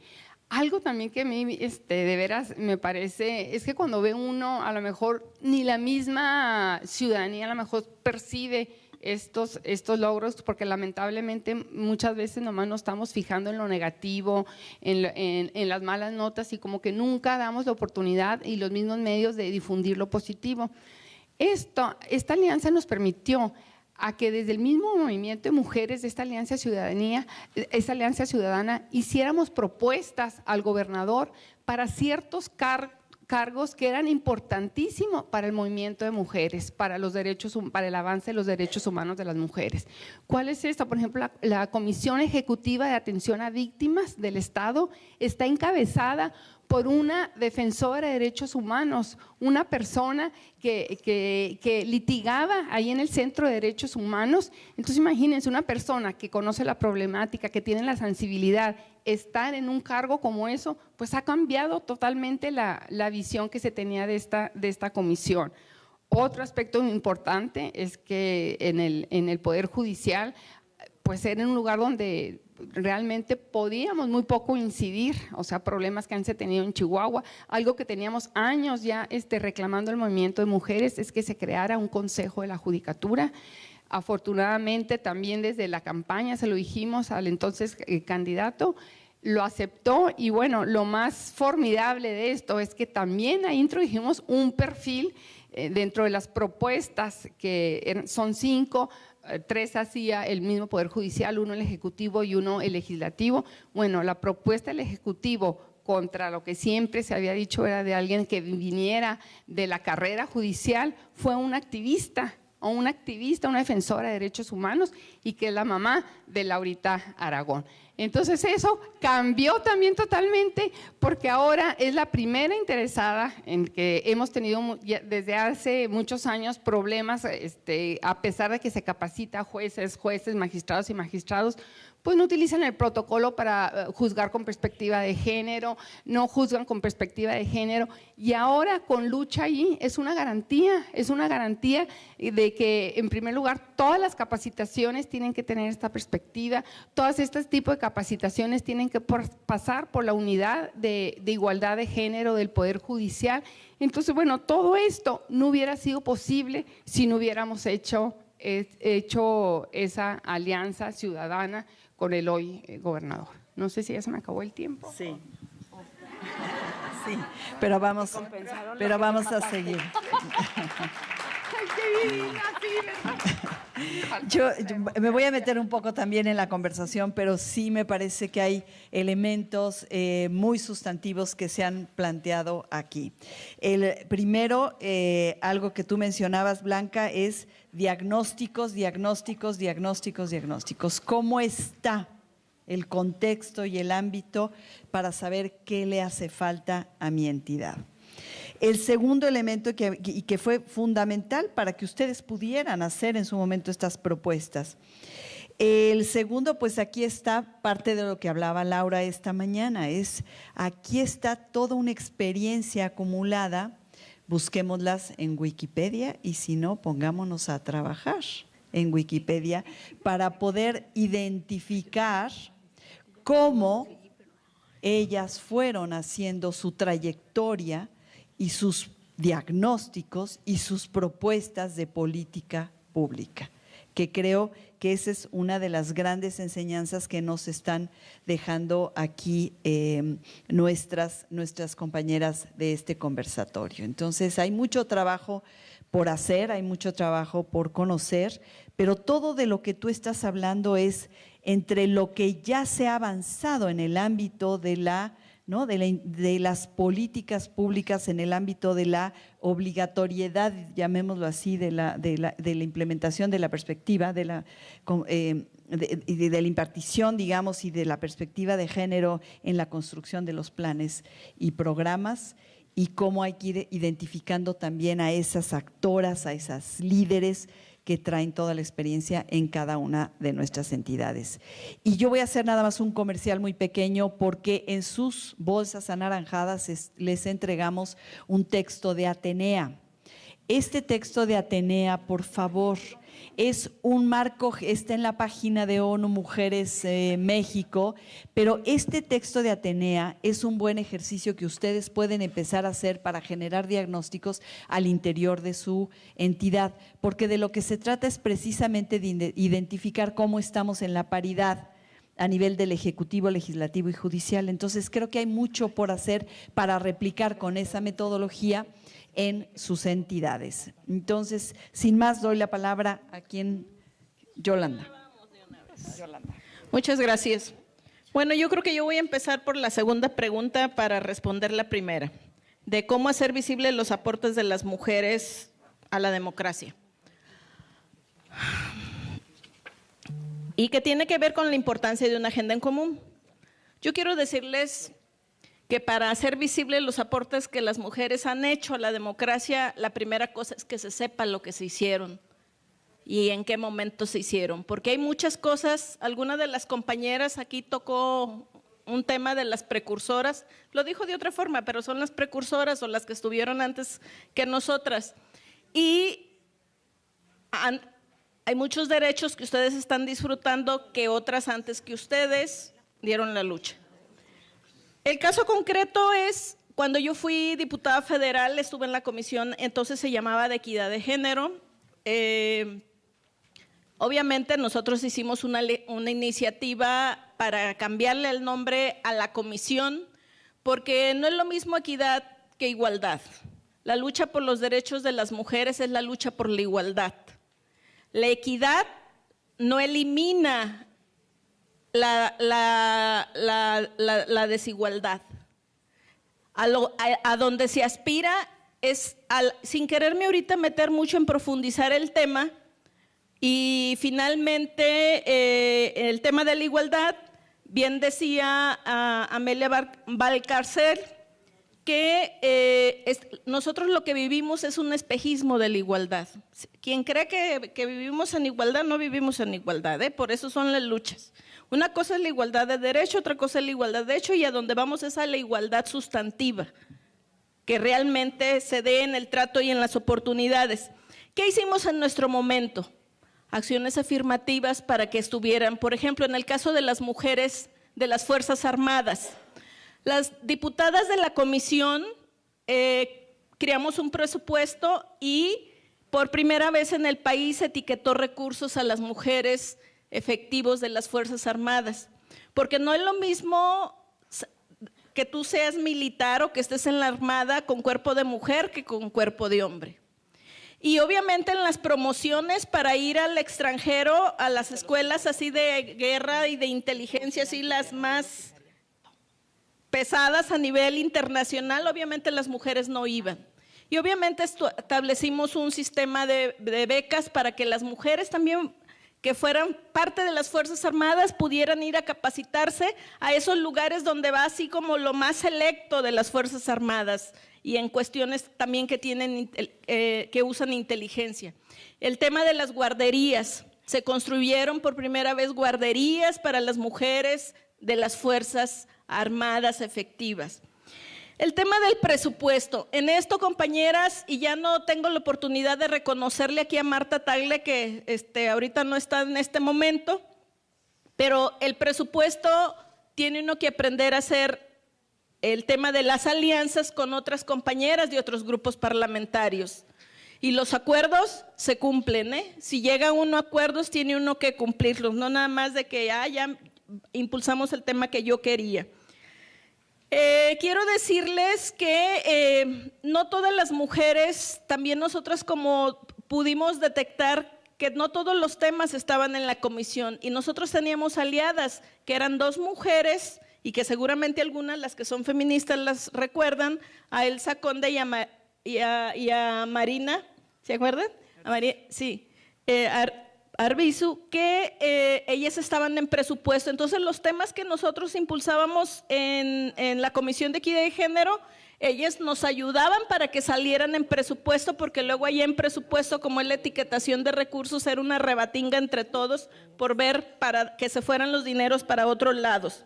Algo también que a mí de veras me parece es que cuando ve uno a lo mejor ni la misma ciudadanía a lo mejor percibe estos logros, porque lamentablemente muchas veces nomás nos estamos fijando en lo negativo, en las malas notas y como que nunca damos la oportunidad y los mismos medios de difundir lo positivo. Esta alianza nos permitió a que desde el mismo movimiento de mujeres de esta alianza ciudadana hiciéramos propuestas al gobernador para ciertos cargos que eran importantísimos para el movimiento de mujeres, para el avance de los derechos humanos de las mujeres. ¿Cuál es esto? Por ejemplo, la Comisión Ejecutiva de Atención a Víctimas del Estado está encabezada por una defensora de derechos humanos, una persona que litigaba ahí en el Centro de Derechos Humanos. Entonces imagínense una persona que conoce la problemática, que tiene la sensibilidad, estar en un cargo como eso, pues ha cambiado totalmente la visión que se tenía de esta comisión. Otro aspecto importante es que en el Poder Judicial, pues era un lugar donde realmente podíamos muy poco incidir, o sea, problemas que han tenido en Chihuahua. Algo que teníamos años ya reclamando el movimiento de mujeres es que se creara un consejo de la judicatura. Afortunadamente también desde la campaña se lo dijimos al entonces candidato, lo aceptó y bueno, lo más formidable de esto es que también ahí introdujimos un perfil dentro de las propuestas que son 5, 3 hacía el mismo Poder Judicial, 1 el Ejecutivo y 1 el Legislativo. Bueno, la propuesta del Ejecutivo contra lo que siempre se había dicho era de alguien que viniera de la carrera judicial, fue una activista, una defensora de derechos humanos y que es la mamá de Laurita Aragón. Entonces eso cambió también totalmente, porque ahora es la primera interesada en que hemos tenido desde hace muchos años problemas, a pesar de que se capacita jueces, magistrados y magistrados, pues no utilizan el protocolo para juzgar con perspectiva de género, no juzgan con perspectiva de género, y ahora con Lucha ahí es una garantía de que en primer lugar todas las capacitaciones tienen que tener esta perspectiva, todas estos tipos de capacitaciones tienen que pasar por la unidad de igualdad de género del Poder Judicial. Entonces, bueno, todo esto no hubiera sido posible si no hubiéramos hecho esa alianza ciudadana con el hoy gobernador. No sé si ya se me acabó el tiempo. Sí. Sí, pero vamos a seguir. Yo me voy a meter un poco también en la conversación, pero sí me parece que hay elementos muy sustantivos que se han planteado aquí. El primero, algo que tú mencionabas, Blanca, es diagnósticos. ¿Cómo está el contexto y el ámbito para saber qué le hace falta a mi entidad? El segundo elemento que fue fundamental para que ustedes pudieran hacer en su momento estas propuestas. El segundo, pues aquí está parte de lo que hablaba Laura esta mañana, aquí está toda una experiencia acumulada, busquémoslas en Wikipedia y si no, pongámonos a trabajar en Wikipedia para poder identificar cómo ellas fueron haciendo su trayectoria y sus diagnósticos y sus propuestas de política pública, que creo que esa es una de las grandes enseñanzas que nos están dejando aquí nuestras compañeras de este conversatorio. Entonces, hay mucho trabajo por hacer, hay mucho trabajo por conocer, pero todo de lo que tú estás hablando es entre lo que ya se ha avanzado en el ámbito de las políticas públicas, en el ámbito de la obligatoriedad, llamémoslo así, de la implementación de la perspectiva, de la impartición, digamos, y de la perspectiva de género en la construcción de los planes y programas, y cómo hay que ir identificando también a esas actoras, a esas líderes que traen toda la experiencia en cada una de nuestras entidades. Y yo voy a hacer nada más un comercial muy pequeño porque en sus bolsas anaranjadas les entregamos un texto de Atenea. Este texto de Atenea, por favor, es un marco, está en la página de ONU Mujeres México, pero este texto de Atenea es un buen ejercicio que ustedes pueden empezar a hacer para generar diagnósticos al interior de su entidad, porque de lo que se trata es precisamente de identificar cómo estamos en la paridad a nivel del Ejecutivo, Legislativo y Judicial. Entonces creo que hay mucho por hacer para replicar con esa metodología en sus entidades. Entonces, sin más, doy la palabra a Yolanda. Muchas gracias. Bueno, yo creo que yo voy a empezar por la segunda pregunta para responder la primera, de cómo hacer visibles los aportes de las mujeres a la democracia. Y que tiene que ver con la importancia de una agenda en común. Yo quiero decirles que para hacer visibles los aportes que las mujeres han hecho a la democracia, la primera cosa es que se sepa lo que se hicieron y en qué momento se hicieron, porque hay muchas cosas. Alguna de las compañeras aquí tocó un tema de las precursoras, lo dijo de otra forma, pero son las precursoras o las que estuvieron antes que nosotras. Y hay muchos derechos que ustedes están disfrutando que otras antes que ustedes dieron la lucha. El caso concreto es, cuando yo fui diputada federal, estuve en la comisión, entonces se llamaba de equidad de género. Obviamente nosotros hicimos una iniciativa para cambiarle el nombre a la comisión, porque no es lo mismo equidad que igualdad. La lucha por los derechos de las mujeres es la lucha por la igualdad. La equidad no elimina la desigualdad. A donde se aspira es, sin quererme ahorita meter mucho en profundizar el tema, y finalmente el tema de la igualdad bien decía Amelia Valcárcel que nosotros lo que vivimos es un espejismo de la igualdad. Quien cree que vivimos en igualdad, no vivimos en igualdad, por eso son las luchas. Una cosa es la igualdad de derecho, otra cosa es la igualdad de hecho, y a donde vamos es a la igualdad sustantiva, que realmente se dé en el trato y en las oportunidades. ¿Qué hicimos en nuestro momento? Acciones afirmativas para que estuvieran, por ejemplo, en el caso de las mujeres de las Fuerzas Armadas. Las diputadas de la comisión creamos un presupuesto y por primera vez en el país etiquetó recursos a las mujeres efectivos de las Fuerzas Armadas, porque no es lo mismo que tú seas militar o que estés en la Armada con cuerpo de mujer que con cuerpo de hombre. Y obviamente en las promociones para ir al extranjero, a las escuelas así de guerra y de inteligencia, así las más pesadas a nivel internacional, obviamente las mujeres no iban. Y obviamente establecimos un sistema de becas para que las mujeres también que fueran parte de las Fuerzas Armadas pudieran ir a capacitarse a esos lugares donde va así como lo más selecto de las Fuerzas Armadas y en cuestiones también que tienen que usan inteligencia. El tema de las guarderías, se construyeron por primera vez guarderías para las mujeres de las Fuerzas Armadas efectivas. El tema del presupuesto, en esto compañeras, y ya no tengo la oportunidad de reconocerle aquí a Marta Tagle que ahorita no está en este momento, pero el presupuesto tiene uno que aprender a hacer el tema de las alianzas con otras compañeras de otros grupos parlamentarios. Y los acuerdos se cumplen, Si llega uno a acuerdos, tiene uno que cumplirlos, no nada más de que ya impulsamos el tema que yo quería. Quiero decirles que no todas las mujeres, también nosotras como pudimos detectar que no todos los temas estaban en la comisión y nosotros teníamos aliadas que eran 2 mujeres y que seguramente algunas, las que son feministas, las recuerdan, a Elsa Conde y a Marina, ¿se acuerdan? A María, sí, Arbizu, que ellas estaban en presupuesto. Entonces los temas que nosotros impulsábamos en la Comisión de Equidad de Género, ellas nos ayudaban para que salieran en presupuesto, porque luego allá en presupuesto, como es la etiquetación de recursos, era una rebatinga entre todos por ver para que se fueran los dineros para otros lados.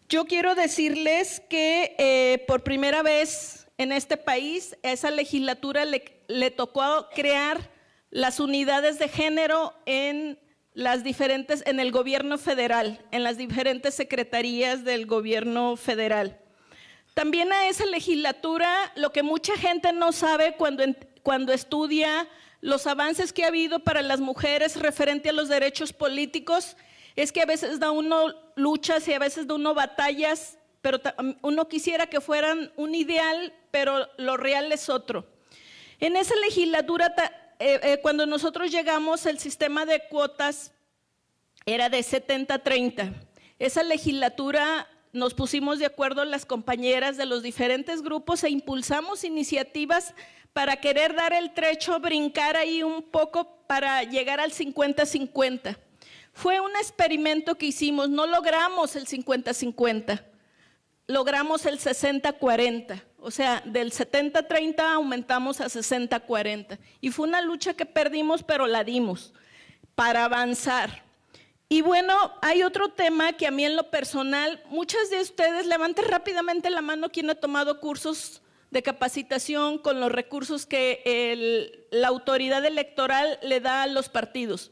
Yo quiero decirles que por primera vez en este país, a esa legislatura le tocó crear las unidades de género en el gobierno federal, en las diferentes secretarías del gobierno federal. También a esa legislatura, lo que mucha gente no sabe cuando estudia los avances que ha habido para las mujeres referente a los derechos políticos, es que a veces da uno luchas y a veces da uno batallas, pero uno quisiera que fueran un ideal, pero lo real es otro. En esa legislatura, cuando nosotros llegamos, el sistema de cuotas era de 70-30. Esa legislatura nos pusimos de acuerdo las compañeras de los diferentes grupos e impulsamos iniciativas para querer dar el trecho, brincar ahí un poco para llegar al 50-50. Fue un experimento que hicimos, no logramos el 50-50, logramos el 60-40. O sea, del 70-30 aumentamos a 60-40. Y fue una lucha que perdimos, pero la dimos para avanzar. Y bueno, hay otro tema que a mí en lo personal, muchas de ustedes, levanten rápidamente la mano quien ha tomado cursos de capacitación con los recursos que la autoridad electoral le da a los partidos.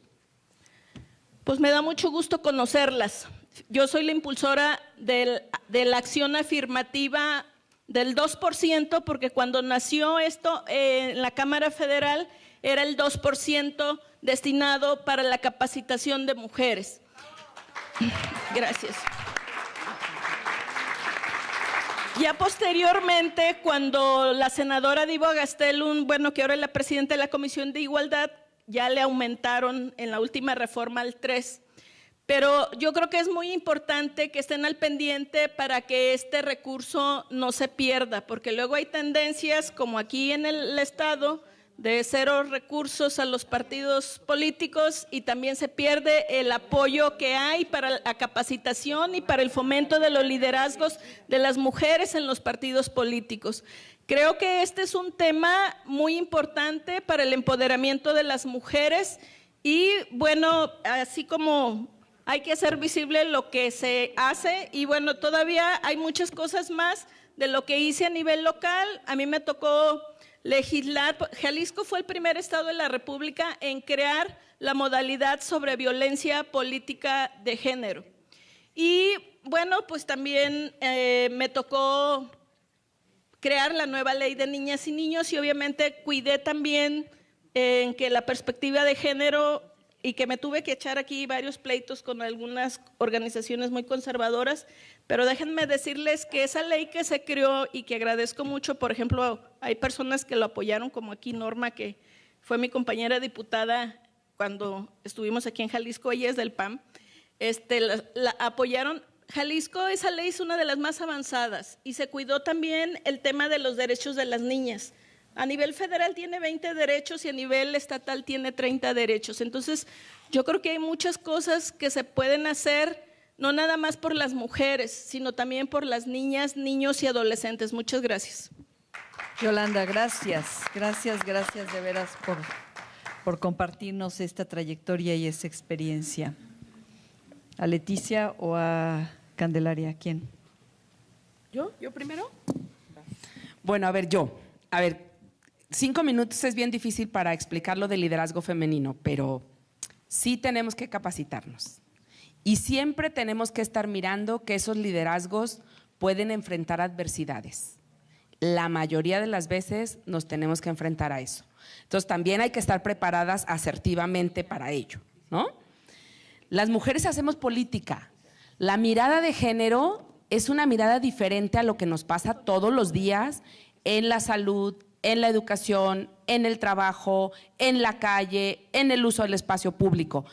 Pues me da mucho gusto conocerlas. Yo soy la impulsora de la acción afirmativa del 2%, porque cuando nació esto en la Cámara Federal era el 2% destinado para la capacitación de mujeres. Gracias. Ya posteriormente, cuando la senadora Diva Gastelum, que ahora es la presidenta de la Comisión de Igualdad, ya le aumentaron en la última reforma al 3%. Pero yo creo que es muy importante que estén al pendiente para que este recurso no se pierda, porque luego hay tendencias, como aquí en el estado, de 0 recursos a los partidos políticos y también se pierde el apoyo que hay para la capacitación y para el fomento de los liderazgos de las mujeres en los partidos políticos. Creo que este es un tema muy importante para el empoderamiento de las mujeres y bueno, así como hay que hacer visible lo que se hace y bueno, todavía hay muchas cosas más de lo que hice a nivel local. A mí me tocó legislar. Jalisco fue el primer estado de la República en crear la modalidad sobre violencia política de género. Y bueno, pues también me tocó crear la nueva ley de niñas y niños y obviamente cuidé también en que la perspectiva de género y que me tuve que echar aquí varios pleitos con algunas organizaciones muy conservadoras, pero déjenme decirles que esa ley que se creó y que agradezco mucho, por ejemplo, hay personas que lo apoyaron, como aquí Norma, que fue mi compañera diputada cuando estuvimos aquí en Jalisco, ella es del PAN, la apoyaron. Jalisco, esa ley es una de las más avanzadas y se cuidó también el tema de los derechos de las niñas. A nivel federal tiene 20 derechos y a nivel estatal tiene 30 derechos. Entonces, yo creo que hay muchas cosas que se pueden hacer, no nada más por las mujeres, sino también por las niñas, niños y adolescentes. Muchas gracias. Yolanda, gracias. Gracias de veras por compartirnos esta trayectoria y esa experiencia. ¿A Leticia o a Candelaria? ¿Quién? ¿Yo primero? Bueno, a ver, 5 minutos es bien difícil para explicar lo del liderazgo femenino, pero sí tenemos que capacitarnos. Y siempre tenemos que estar mirando que esos liderazgos pueden enfrentar adversidades. La mayoría de las veces nos tenemos que enfrentar a eso. Entonces también hay que estar preparadas asertivamente para ello, ¿no? Las mujeres hacemos política. La mirada de género es una mirada diferente a lo que nos pasa todos los días en la salud, en la educación, en el trabajo, en la calle, en el uso del espacio público.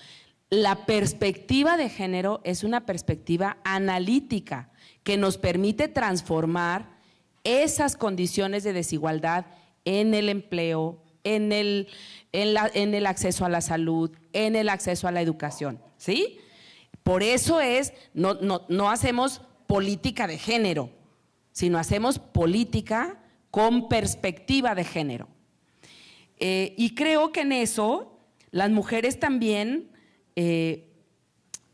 La perspectiva de género es una perspectiva analítica que nos permite transformar esas condiciones de desigualdad en el empleo, en el acceso a la salud, en el acceso a la educación, ¿sí? Por eso no hacemos política de género, sino hacemos política con perspectiva de género. Y creo que en eso las mujeres también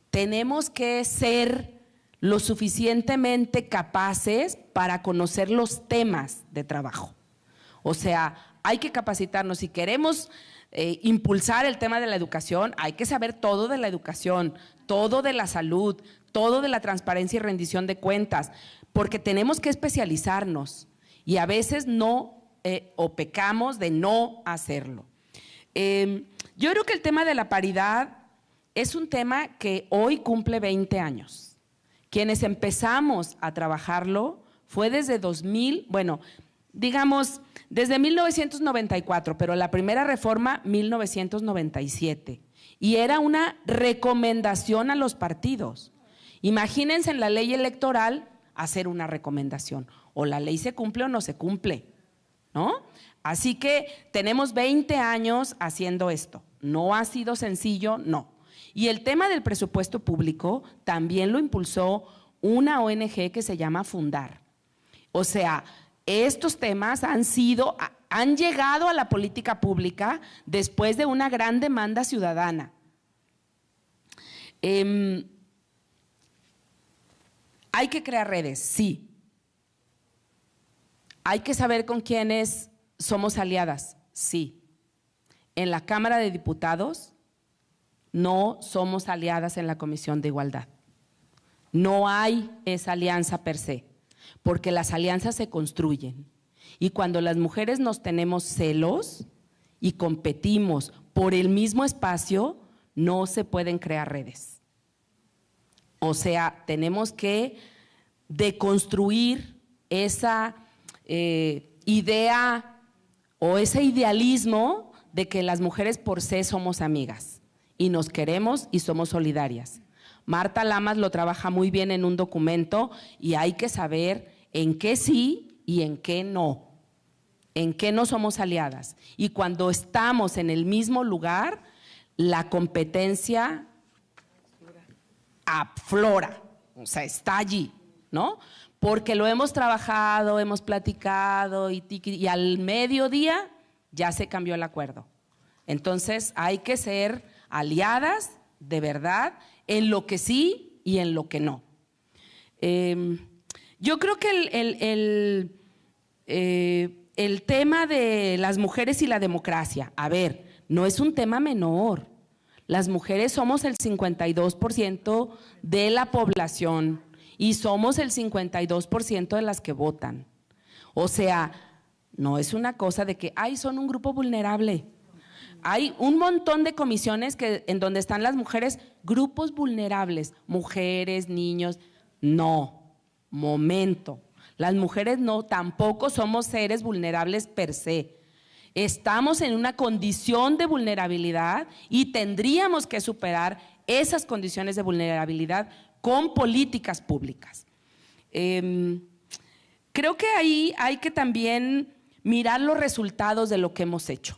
tenemos que ser lo suficientemente capaces para conocer los temas de trabajo. O sea, hay que capacitarnos. Si queremos impulsar el tema de la educación, hay que saber todo de la educación, todo de la salud, todo de la transparencia y rendición de cuentas, porque tenemos que especializarnos. Y a veces o pecamos de no hacerlo. Yo creo que el tema de la paridad es un tema que hoy cumple 20 años. Quienes empezamos a trabajarlo fue desde desde 1994, pero la primera reforma 1997. Y era una recomendación a los partidos. Imagínense en la ley electoral hacer una recomendación. O la ley se cumple o no se cumple, ¿no? Así que tenemos 20 años haciendo esto. No ha sido sencillo, no. Y el tema del presupuesto público también lo impulsó una ONG que se llama Fundar. O sea, estos temas han llegado a la política pública después de una gran demanda ciudadana. Hay que crear redes, sí. Hay que saber con quiénes somos aliadas, sí. En la Cámara de Diputados no somos aliadas en la Comisión de Igualdad. No hay esa alianza per se, porque las alianzas se construyen. Y cuando las mujeres nos tenemos celos y competimos por el mismo espacio, no se pueden crear redes. O sea, tenemos que deconstruir esa idea o ese idealismo de que las mujeres por sí somos amigas y nos queremos y somos solidarias. Marta Lamas lo trabaja muy bien en un documento y hay que saber en qué sí y en qué no. en qué no somos aliadas. Y cuando estamos en el mismo lugar, la competencia aflora, o sea, está allí, ¿no? Porque lo hemos trabajado, hemos platicado y al mediodía ya se cambió el acuerdo. Entonces hay que ser aliadas de verdad en lo que sí y en lo que no. Yo creo que el tema de las mujeres y la democracia, a ver, no es un tema menor. Las mujeres somos el 52% de la población y somos el 52% de las que votan. O sea, no es una cosa de que, ay, son un grupo vulnerable. Hay un montón de comisiones en donde están las mujeres, grupos vulnerables, mujeres, niños. No, momento. Las mujeres no, tampoco somos seres vulnerables per se. Estamos en una condición de vulnerabilidad y tendríamos que superar esas condiciones de vulnerabilidad con políticas públicas. Creo que ahí hay que también mirar los resultados de lo que hemos hecho.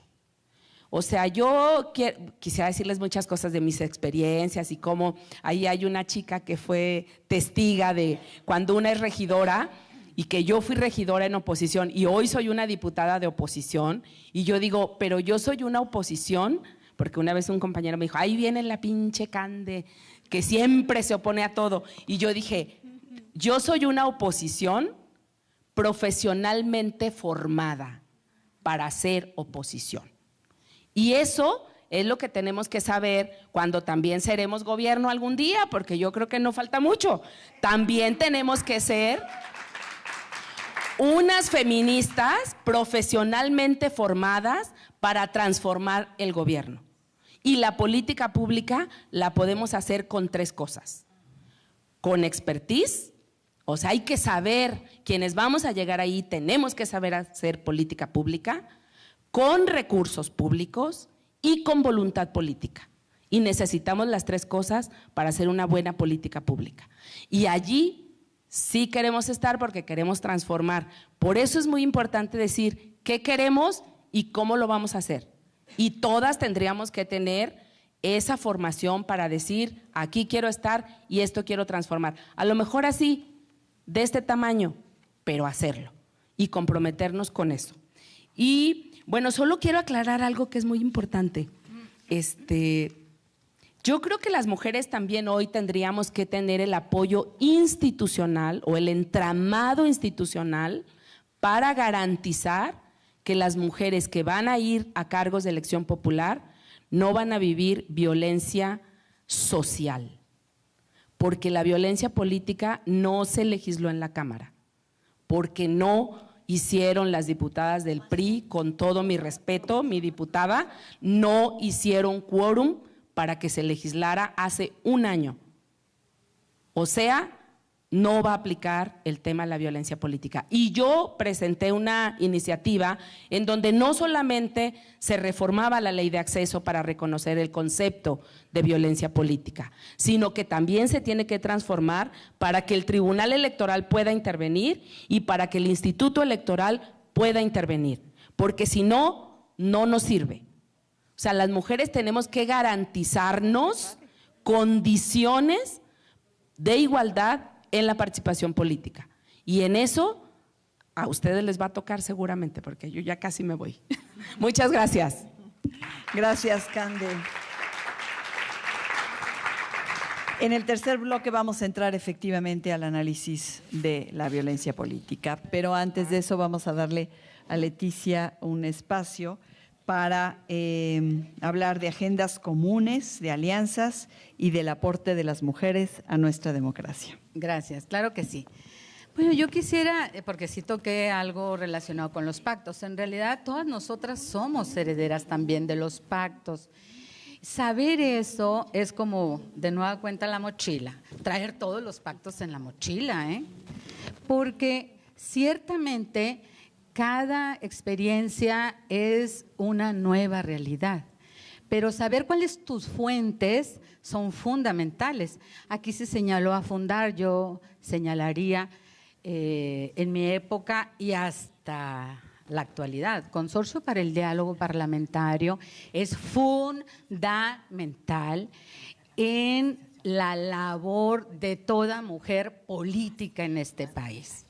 O sea, yo quisiera decirles muchas cosas de mis experiencias y cómo ahí hay una chica que fue testiga de cuando una es regidora y que yo fui regidora en oposición y hoy soy una diputada de oposición y yo digo, pero yo soy una oposición, porque una vez un compañero me dijo, ahí viene la pinche Cande, que siempre se opone a todo. Y yo dije, yo soy una oposición profesionalmente formada para hacer oposición. Y eso es lo que tenemos que saber cuando también seremos gobierno algún día, porque yo creo que no falta mucho. También tenemos que ser unas feministas profesionalmente formadas para transformar el gobierno. Y la política pública la podemos hacer con 3 cosas. Con expertise, o sea, hay que saber, quienes vamos a llegar ahí, tenemos que saber hacer política pública, con recursos públicos y con voluntad política. Y necesitamos las 3 cosas para hacer una buena política pública. Y allí sí queremos estar porque queremos transformar. Por eso es muy importante decir qué queremos y cómo lo vamos a hacer. Y todas tendríamos que tener esa formación para decir, aquí quiero estar y esto quiero transformar. A lo mejor así, de este tamaño, pero hacerlo y comprometernos con eso. Y bueno, solo quiero aclarar algo que es muy importante. Yo creo que las mujeres también hoy tendríamos que tener el apoyo institucional o el entramado institucional para garantizar que las mujeres que van a ir a cargos de elección popular no van a vivir violencia social, porque la violencia política no se legisló en la Cámara, porque no hicieron las diputadas del PRI, con todo mi respeto, mi diputada, no hicieron quórum para que se legislara hace un año. O sea, no va a aplicar el tema de la violencia política. Y yo presenté una iniciativa en donde no solamente se reformaba la ley de acceso para reconocer el concepto de violencia política, sino que también se tiene que transformar para que el Tribunal Electoral pueda intervenir y para que el Instituto Electoral pueda intervenir, porque si no, no nos sirve. O sea, las mujeres tenemos que garantizarnos condiciones de igualdad en la participación política. Y en eso a ustedes les va a tocar seguramente, porque yo ya casi me voy. Muchas gracias. Gracias, Cande. En el tercer bloque vamos a entrar efectivamente al análisis de la violencia política, pero antes de eso vamos a darle a Leticia un espacio para hablar de agendas comunes, de alianzas y del aporte de las mujeres a nuestra democracia. Gracias, claro que sí. Bueno, yo quisiera, porque sí toqué algo relacionado con los pactos, en realidad todas nosotras somos herederas también de los pactos. Saber eso es como, de nueva cuenta, la mochila, traer todos los pactos en la mochila, porque ciertamente cada experiencia es una nueva realidad, pero saber cuáles tus fuentes son fundamentales. Aquí se señaló a Fundar, yo señalaría en mi época y hasta la actualidad. Consorcio para el Diálogo Parlamentario es fundamental en la labor de toda mujer política en este país.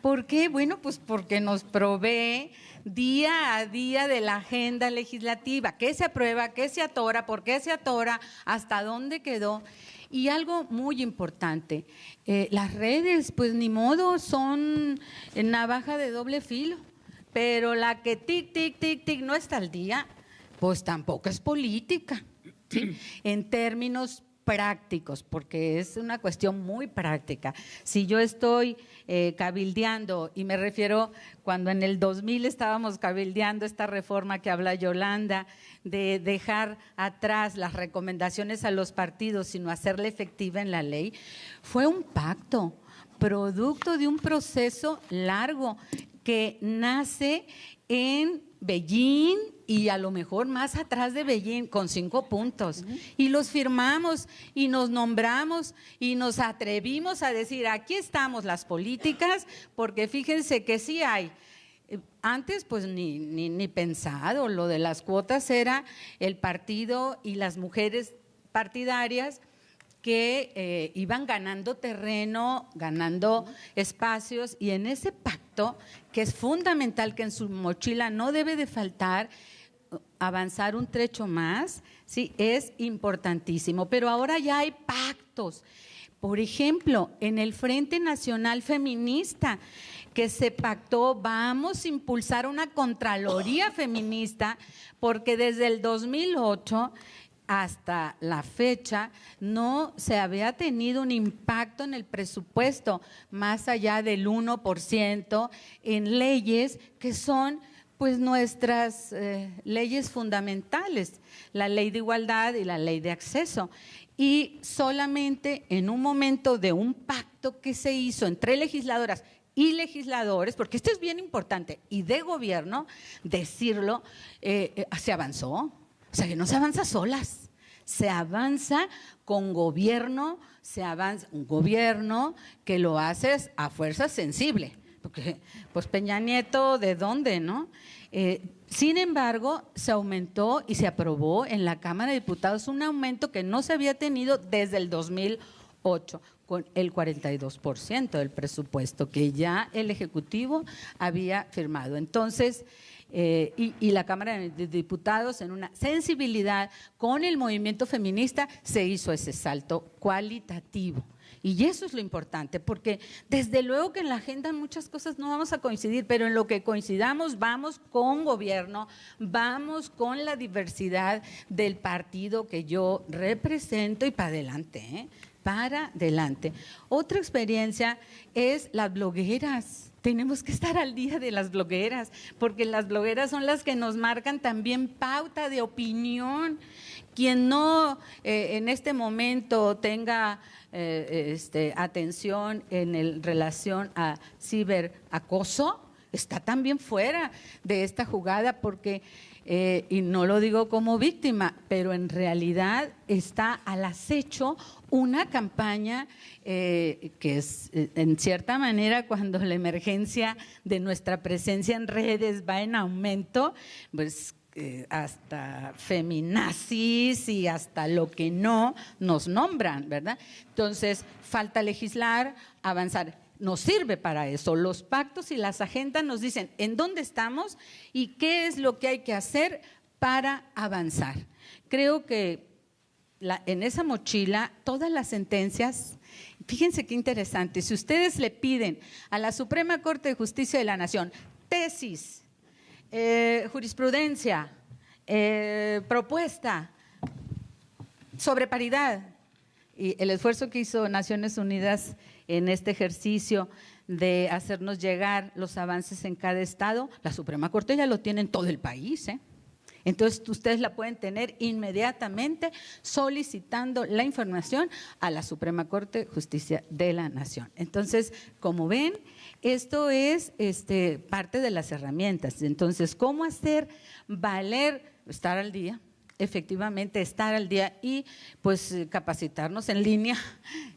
¿Por qué? Bueno, pues porque nos provee día a día de la agenda legislativa, qué se aprueba, qué se atora, por qué se atora, hasta dónde quedó. Y algo muy importante, las redes, pues ni modo, son navaja de doble filo, pero la que tic, tic, tic, tic no está al día, pues tampoco es política, ¿sí? En términos prácticos, porque es una cuestión muy práctica. Si yo estoy cabildeando, y me refiero cuando en el 2000 estábamos cabildeando esta reforma que habla Yolanda, de dejar atrás las recomendaciones a los partidos, sino hacerla efectiva en la ley, fue un pacto, producto de un proceso largo que nace en Beijing y a lo mejor más atrás de Beijing, con 5 puntos. Y los firmamos y nos nombramos y nos atrevimos a decir, aquí estamos las políticas, porque fíjense que sí hay. Antes pues ni pensado, lo de las cuotas era el partido y las mujeres partidarias que iban ganando terreno, ganando espacios, y en ese pacto, que es fundamental, que en su mochila no debe de faltar avanzar un trecho más, sí, es importantísimo. Pero ahora ya hay pactos. Por ejemplo, en el Frente Nacional Feminista, que se pactó, vamos a impulsar una Contraloría Feminista, porque desde el 2008 hasta la fecha no se había tenido un impacto en el presupuesto más allá del 1% en leyes que son pues nuestras leyes fundamentales, la ley de igualdad y la ley de acceso. Y solamente en un momento de un pacto que se hizo entre legisladoras y legisladores, porque esto es bien importante, y de gobierno, decirlo, se avanzó. O sea, que no se avanza solas, se avanza con gobierno, se avanza un gobierno que lo hace a fuerza sensible, porque pues Peña Nieto, ¿de dónde, no? Sin embargo, se aumentó y se aprobó en la Cámara de Diputados un aumento que no se había tenido desde el 2008, con el 42% del presupuesto que ya el Ejecutivo había firmado. Entonces, y la Cámara de Diputados, en una sensibilidad con el movimiento feminista, se hizo ese salto cualitativo. Y eso es lo importante, porque desde luego que en la agenda muchas cosas no vamos a coincidir, pero en lo que coincidamos vamos con gobierno, vamos con la diversidad del partido que yo represento y para adelante, para adelante. Otra experiencia es las blogueras. Tenemos que estar al día de las blogueras, porque las blogueras son las que nos marcan también pauta de opinión. Quien no en este momento tenga atención en relación a ciberacoso, está también fuera de esta jugada, porque, y no lo digo como víctima, pero en realidad está al acecho una campaña que es, en cierta manera, cuando la emergencia de nuestra presencia en redes va en aumento, pues hasta feminazis y hasta lo que no nos nombran, ¿verdad? Entonces, falta legislar, avanzar. Nos sirve para eso. Los pactos y las agendas nos dicen en dónde estamos y qué es lo que hay que hacer para avanzar. Creo que en esa mochila, todas las sentencias, fíjense qué interesante, si ustedes le piden a la Suprema Corte de Justicia de la Nación tesis, jurisprudencia, propuesta sobre paridad, y el esfuerzo que hizo Naciones Unidas en este ejercicio de hacernos llegar los avances en cada estado, la Suprema Corte ya lo tiene en todo el país, Entonces, ustedes la pueden tener inmediatamente solicitando la información a la Suprema Corte de Justicia de la Nación. Entonces, como ven, esto es parte de las herramientas. Entonces, ¿cómo hacer valer, estar al día? Efectivamente, estar al día y pues capacitarnos en línea.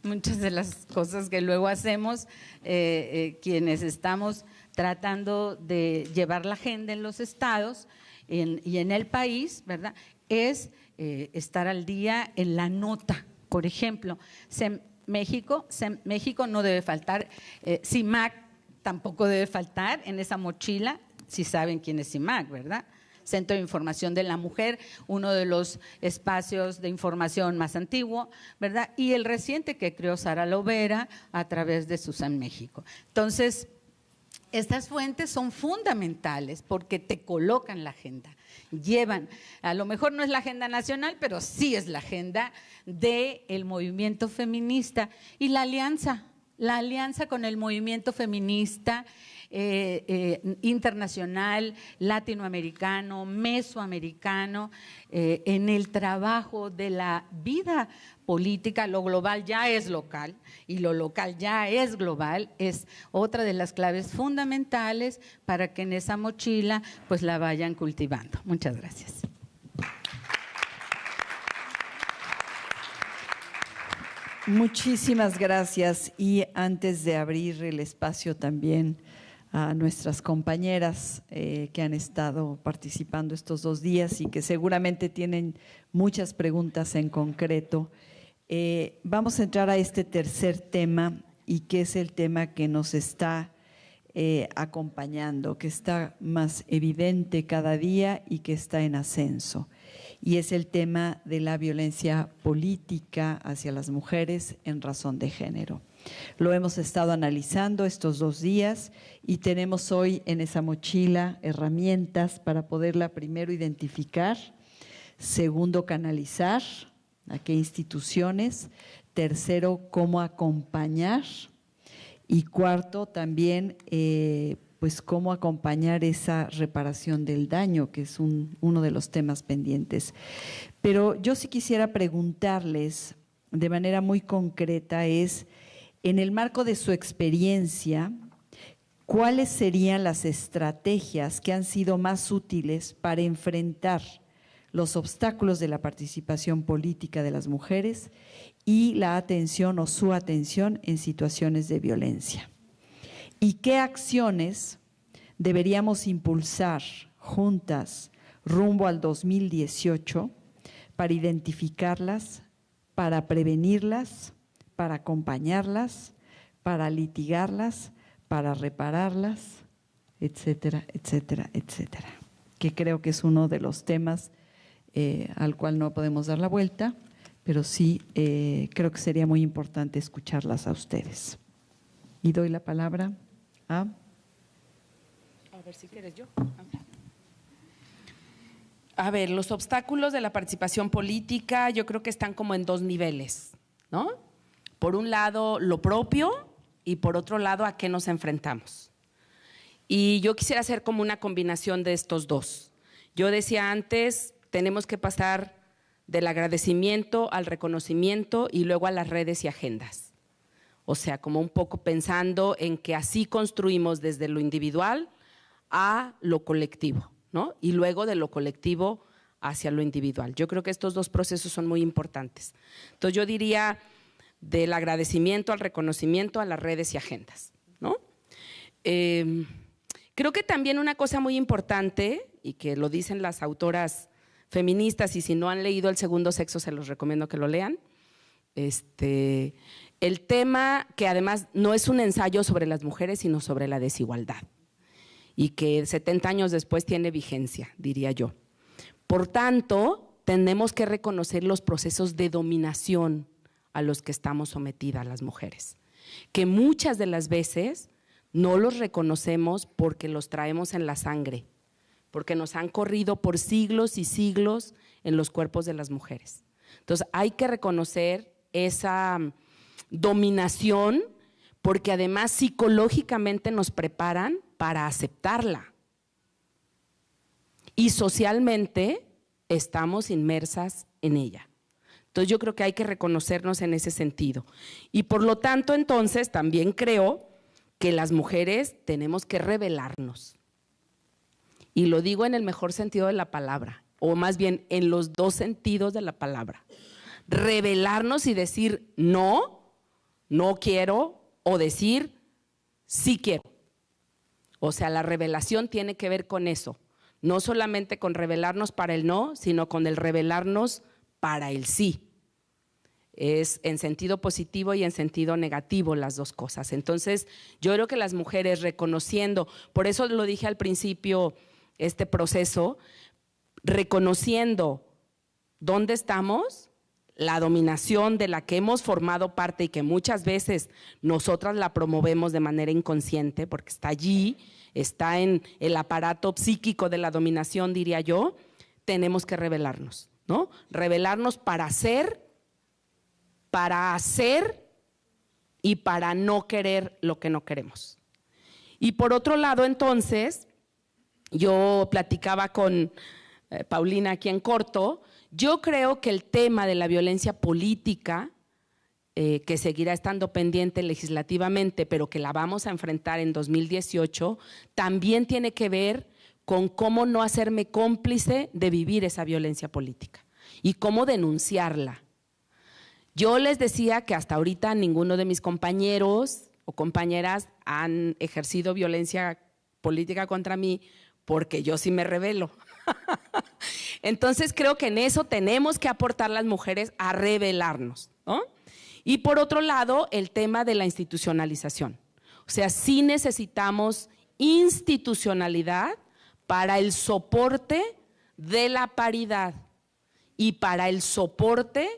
Muchas de las cosas que luego hacemos, quienes estamos tratando de llevar la agenda en los estados y en el país, ¿verdad? Es estar al día en la nota. Por ejemplo, México no debe faltar, CIMAC tampoco debe faltar en esa mochila, si saben quién es CIMAC, ¿verdad? Centro de Información de la Mujer, uno de los espacios de información más antiguo, ¿verdad? Y el reciente que creó Sara Lovera a través de Susan México. Entonces, estas fuentes son fundamentales porque te colocan la agenda, llevan, a lo mejor no es la agenda nacional, pero sí es la agenda del movimiento feminista y la alianza con el movimiento feminista internacional, latinoamericano, mesoamericano, en el trabajo de la vida política. Lo global ya es local y lo local ya es global, es otra de las claves fundamentales para que en esa mochila pues la vayan cultivando. Muchas gracias. Muchísimas gracias. Y antes de abrir el espacio también a nuestras compañeras que han estado participando estos 2 días y que seguramente tienen muchas preguntas en concreto, vamos a entrar a este tercer tema, y que es el tema que nos está acompañando, que está más evidente cada día y que está en ascenso. Y es el tema de la violencia política hacia las mujeres en razón de género. Lo hemos estado analizando estos 2 días y tenemos hoy en esa mochila herramientas para poderla primero identificar, segundo canalizar a qué instituciones, tercero cómo acompañar y cuarto también pues cómo acompañar esa reparación del daño, que es uno de los temas pendientes. Pero yo sí quisiera preguntarles de manera muy concreta, en el marco de su experiencia, ¿cuáles serían las estrategias que han sido más útiles para enfrentar los obstáculos de la participación política de las mujeres y la atención o su atención en situaciones de violencia? ¿Y qué acciones deberíamos impulsar juntas rumbo al 2018 para identificarlas, para prevenirlas, para acompañarlas, para litigarlas, para repararlas, etcétera, etcétera, etcétera? Que creo que es uno de los temas al cual no podemos dar la vuelta, pero sí creo que sería muy importante escucharlas a ustedes. Y doy la palabra a ver si quieres yo. A ver, los obstáculos de la participación política yo creo que están como en 2 niveles, ¿no? Por un lado, lo propio, y por otro lado, a qué nos enfrentamos. Y yo quisiera hacer como una combinación de estos 2. Yo decía antes, tenemos que pasar del agradecimiento al reconocimiento y luego a las redes y agendas. O sea, como un poco pensando en que así construimos desde lo individual a lo colectivo, ¿no? Y luego de lo colectivo hacia lo individual. Yo creo que estos 2 procesos son muy importantes. Entonces yo diría del agradecimiento al reconocimiento a las redes y agendas, ¿no? Creo que también una cosa muy importante, y que lo dicen las autoras feministas, y si no han leído El segundo sexo se los recomiendo que lo lean, el tema que además no es un ensayo sobre las mujeres sino sobre la desigualdad, y que 70 años después tiene vigencia, diría yo. Por tanto, tenemos que reconocer los procesos de dominación a los que estamos sometidas las mujeres, que muchas de las veces no los reconocemos porque los traemos en la sangre, porque nos han corrido por siglos y siglos en los cuerpos de las mujeres. Entonces hay que reconocer esa dominación, porque además psicológicamente nos preparan para aceptarla. Y socialmente estamos inmersas en ella. Entonces yo creo que hay que reconocernos en ese sentido. Y por lo tanto entonces también creo que las mujeres tenemos que rebelarnos. Y lo digo en el mejor sentido de la palabra, o más bien en los 2 sentidos de la palabra. Rebelarnos y decir no, no quiero, o decir sí quiero. O sea, la revelación tiene que ver con eso, no solamente con revelarnos para el no, sino con el revelarnos para el sí. Es en sentido positivo y en sentido negativo las dos cosas. Entonces, yo creo que las mujeres reconociendo, por eso lo dije al principio, este proceso, reconociendo dónde estamos, la dominación de la que hemos formado parte y que muchas veces nosotras la promovemos de manera inconsciente, porque está allí, está en el aparato psíquico de la dominación, diría yo, tenemos que revelarnos, ¿no? Revelarnos para hacer y para no querer lo que no queremos. Y por otro lado, entonces, yo platicaba con Paulina aquí en corto, yo creo que el tema de la violencia política, que seguirá estando pendiente legislativamente, pero que la vamos a enfrentar en 2018, también tiene que ver con cómo no hacerme cómplice de vivir esa violencia política y cómo denunciarla. Yo les decía que hasta ahorita ninguno de mis compañeros o compañeras han ejercido violencia política contra mí porque yo sí me rebelo. Entonces creo que en eso tenemos que aportar las mujeres a rebelarnos, ¿no? Y por otro lado, el tema de la institucionalización. O sea, sí necesitamos institucionalidad para el soporte de la paridad y para el soporte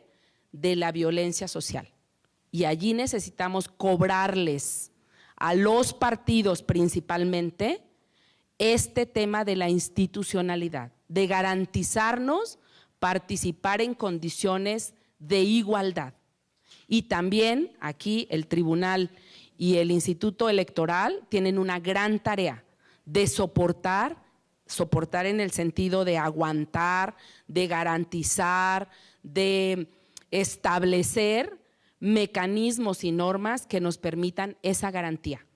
de la violencia social. Y allí necesitamos cobrarles a los partidos principalmente este tema de la institucionalidad, de garantizarnos participar en condiciones de igualdad. Y también aquí el Tribunal y el Instituto Electoral tienen una gran tarea de soportar en el sentido de aguantar, de garantizar, de establecer mecanismos y normas que nos permitan esa garantía.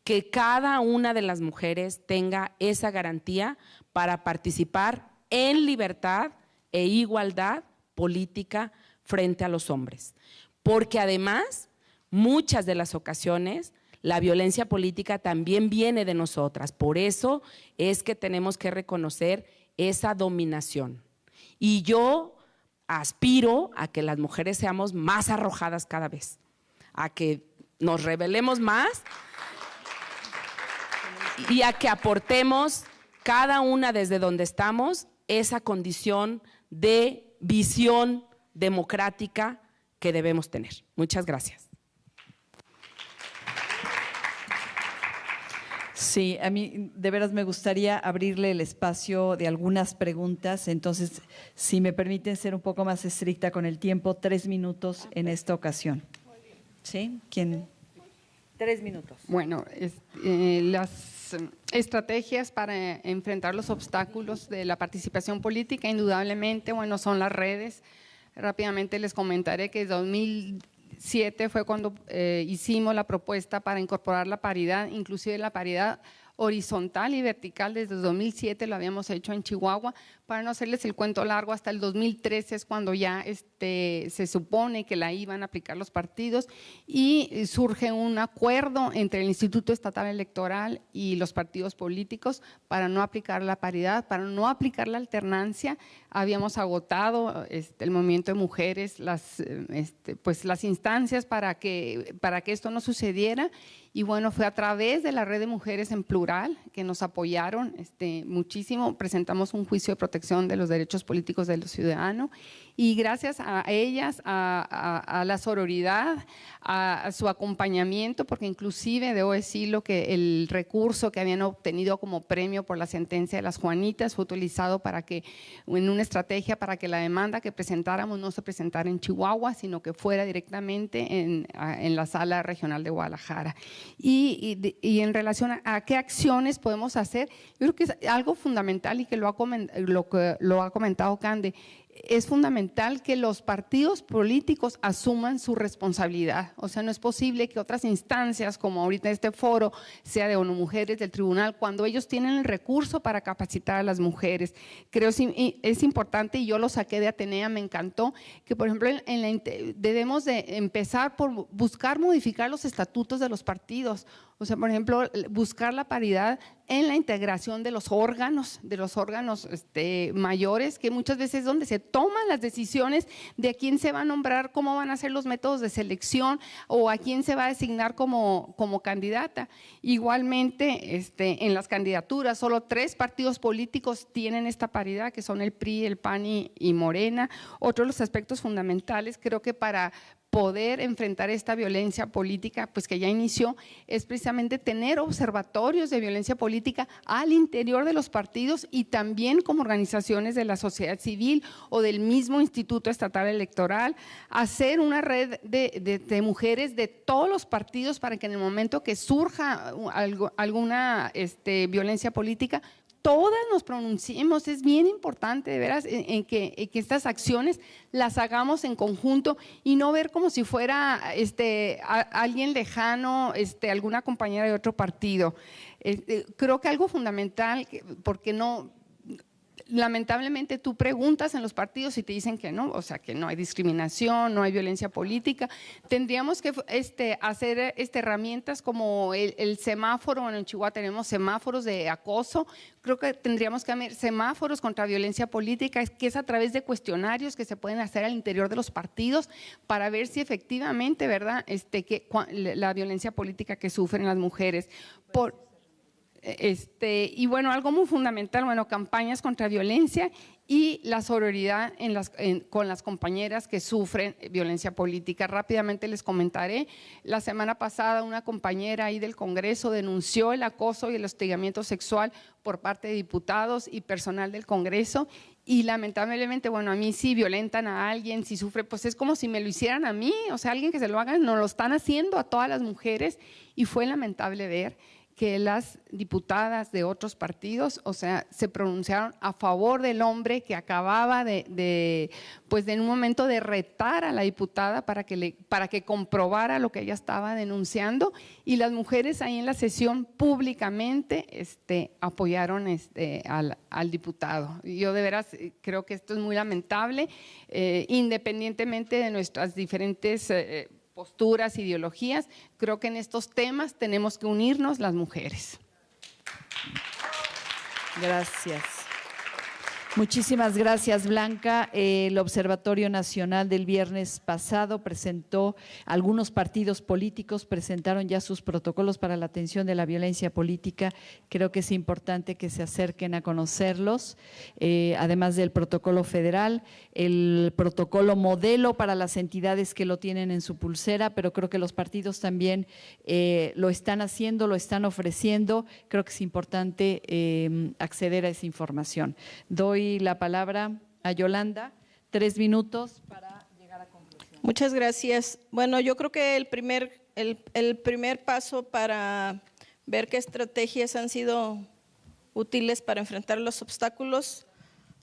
Que cada una de las mujeres tenga esa garantía para participar en libertad e igualdad política frente a los hombres. Porque además, muchas de las ocasiones, la violencia política también viene de nosotras. Por eso es que tenemos que reconocer esa dominación. Y yo aspiro a que las mujeres seamos más arrojadas cada vez, a que nos rebelemos más y a que aportemos cada una desde donde estamos esa condición de visión democrática que debemos tener. Muchas gracias. Sí, a mí de veras me gustaría abrirle el espacio de algunas preguntas, entonces si me permiten ser un poco más estricta con el tiempo, 3 minutos en esta ocasión. ¿Sí? ¿Quién? 3 minutos. Bueno, las estrategias para enfrentar los obstáculos de la participación política, indudablemente, bueno, son las redes. Rápidamente les comentaré que 2007 fue cuando hicimos la propuesta para incorporar la paridad, inclusive la paridad horizontal y vertical. Desde 2007 lo habíamos hecho en Chihuahua. Para no hacerles el cuento largo, hasta el 2013 es cuando ya se supone que la iban a aplicar los partidos y surge un acuerdo entre el Instituto Estatal Electoral y los partidos políticos para no aplicar la paridad, para no aplicar la alternancia. Habíamos agotado el movimiento de mujeres, las instancias para que esto no sucediera. Y bueno, fue a través de la red de mujeres en plural que nos apoyaron muchísimo. Presentamos un juicio de protección de los derechos políticos de los ciudadanos y gracias a ellas, a la sororidad, a su acompañamiento, porque inclusive debo decirlo que el recurso que habían obtenido como premio por la sentencia de las Juanitas fue utilizado para que, en una estrategia para que la demanda que presentáramos no se presentara en Chihuahua, sino que fuera directamente en la Sala Regional de Guadalajara. Y en relación a qué acciones podemos hacer, yo creo que es algo fundamental y que lo ha comentado Cande. Es fundamental que los partidos políticos asuman su responsabilidad. O sea, no es posible que otras instancias, como ahorita este foro, sea de ONU Mujeres, del tribunal, cuando ellos tienen el recurso para capacitar a las mujeres. Creo que es importante, y yo lo saqué de Atenea, me encantó, que por ejemplo debemos de empezar por buscar modificar los estatutos de los partidos. O sea, por ejemplo, buscar la paridad en la integración de los órganos mayores, que muchas veces es donde se toman las decisiones de a quién se va a nombrar, cómo van a ser los métodos de selección o a quién se va a designar como candidata. Igualmente, en las candidaturas, solo 3 partidos políticos tienen esta paridad, que son el PRI, el PAN y Morena. Otro de los aspectos fundamentales, creo que para poder enfrentar esta violencia política, pues que ya inició, es precisamente tener observatorios de violencia política al interior de los partidos y también como organizaciones de la sociedad civil o del mismo Instituto Estatal Electoral, hacer una red de mujeres de todos los partidos para que en el momento que surja alguna violencia política, todas nos pronunciemos. Es bien importante, de veras, en que estas acciones las hagamos en conjunto y no ver como si fuera alguien lejano, alguna compañera de otro partido. Creo que algo fundamental, porque no… Lamentablemente tú preguntas en los partidos y te dicen que no, o sea que no hay discriminación, no hay violencia política. Tendríamos que hacer herramientas como el semáforo. Bueno, en Chihuahua tenemos semáforos de acoso. Creo que tendríamos que haber semáforos contra violencia política, que es a través de cuestionarios que se pueden hacer al interior de los partidos para ver si efectivamente, ¿verdad?, la violencia política que sufren las mujeres. Y bueno, algo muy fundamental, bueno, campañas contra violencia y la sororidad con las compañeras que sufren violencia política. Rápidamente les comentaré, la semana pasada una compañera ahí del Congreso denunció el acoso y el hostigamiento sexual por parte de diputados y personal del Congreso. Y lamentablemente, bueno, a mí si violentan a alguien, si sufre, pues es como si me lo hicieran a mí, o sea, alguien que se lo hagan, nos lo están haciendo a todas las mujeres, y fue lamentable ver que las diputadas de otros partidos, o sea, se pronunciaron a favor del hombre que acababa pues en un momento de retar a la diputada para que comprobara lo que ella estaba denunciando, y las mujeres ahí en la sesión públicamente apoyaron al diputado. Yo de veras creo que esto es muy lamentable, independientemente de nuestras diferentes posturas, ideologías. Creo que en estos temas tenemos que unirnos las mujeres. Gracias. Muchísimas gracias, Blanca. El Observatorio Nacional del viernes pasado presentó, algunos partidos políticos presentaron ya sus protocolos para la atención de la violencia política. Creo que es importante que se acerquen a conocerlos, además del protocolo federal, el protocolo modelo para las entidades que lo tienen en su pulsera, pero creo que los partidos también lo están haciendo, lo están ofreciendo. Creo que es importante acceder a esa información. Doy la palabra a Yolanda, 3 minutos para llegar a conclusión. Muchas gracias. Bueno, yo creo que el primer paso para ver qué estrategias han sido útiles para enfrentar los obstáculos,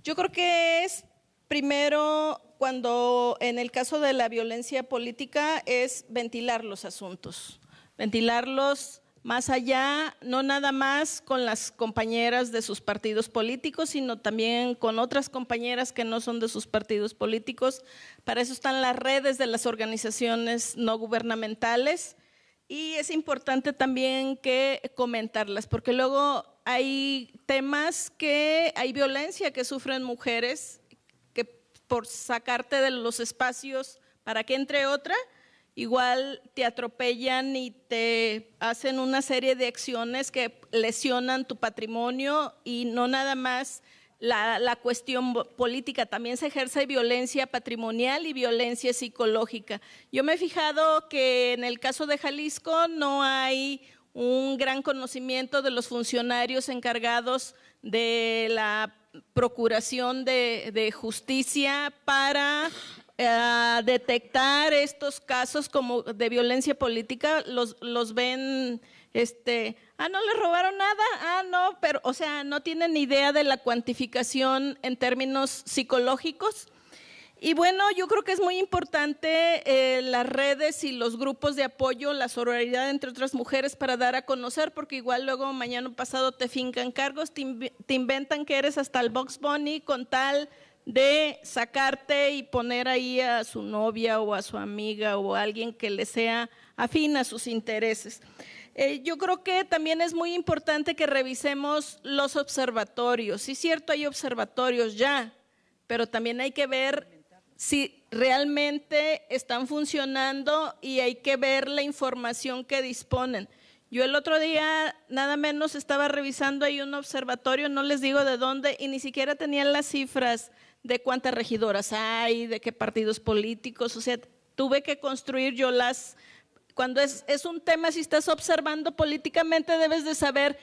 yo creo que es primero, cuando en el caso de la violencia política, es ventilar los asuntos, ventilarlos más allá, no nada más con las compañeras de sus partidos políticos, sino también con otras compañeras que no son de sus partidos políticos. Para eso están las redes de las organizaciones no gubernamentales, y es importante también que comentarlas, porque luego hay temas hay violencia que sufren mujeres, que por sacarte de los espacios para que entre otra, igual te atropellan y te hacen una serie de acciones que lesionan tu patrimonio, y no nada más la cuestión política, también se ejerce violencia patrimonial y violencia psicológica. Yo me he fijado que en el caso de Jalisco no hay un gran conocimiento de los funcionarios encargados de la procuración de justicia para detectar estos casos como de violencia política. Los ven, no le robaron nada, no, pero, o sea, no tienen ni idea de la cuantificación en términos psicológicos. Y bueno, yo creo que es muy importante las redes y los grupos de apoyo, la sororidad entre otras mujeres, para dar a conocer, porque igual luego mañana pasado te fincan cargos, te inventan que eres hasta el Box Bunny con tal de sacarte y poner ahí a su novia o a su amiga o a alguien que le sea afín a sus intereses. Yo creo que también es muy importante que revisemos los observatorios. Sí, es cierto, hay observatorios ya, pero también hay que ver si realmente están funcionando y hay que ver la información que disponen. Yo el otro día nada menos estaba revisando ahí un observatorio, no les digo de dónde, y ni siquiera tenían las cifras de cuántas regidoras hay, de qué partidos políticos, o sea, tuve que construir yo cuando es un tema, si estás observando políticamente, debes de saber,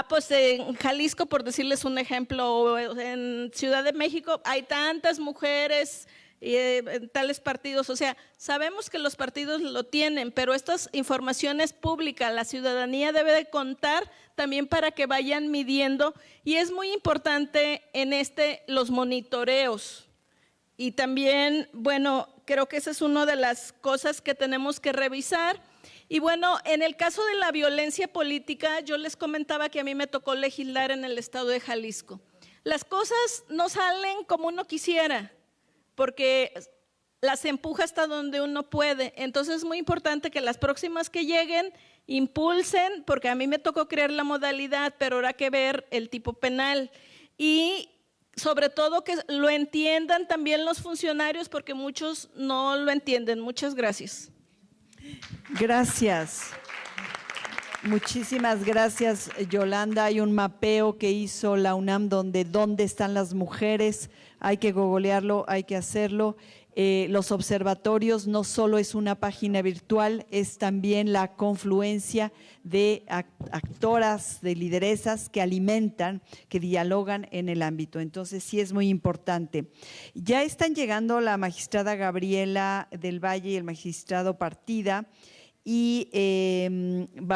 pues en Jalisco, por decirles un ejemplo, o en Ciudad de México, hay tantas mujeres en tales partidos, o sea, sabemos que los partidos lo tienen, pero estas informaciones públicas, la ciudadanía debe de contar también para que vayan midiendo, y es muy importante en los monitoreos. Y también, bueno, creo que esa es una de las cosas que tenemos que revisar. Y bueno, en el caso de la violencia política, yo les comentaba que a mí me tocó legislar en el estado de Jalisco. Las cosas no salen como uno quisiera, porque las empuja hasta donde uno puede. Entonces es muy importante que las próximas que lleguen impulsen, porque a mí me tocó crear la modalidad, pero habrá que ver el tipo penal. Y sobre todo que lo entiendan también los funcionarios, porque muchos no lo entienden. Muchas gracias. Gracias. Muchísimas gracias, Yolanda. Hay un mapeo que hizo la UNAM dónde están las mujeres. Hay que googlearlo, hay que hacerlo. Los observatorios no solo es una página virtual, es también la confluencia de actoras, de lideresas que alimentan, que dialogan en el ámbito. Entonces sí es muy importante. Ya están llegando la magistrada Gabriela del Valle y el magistrado Partida, y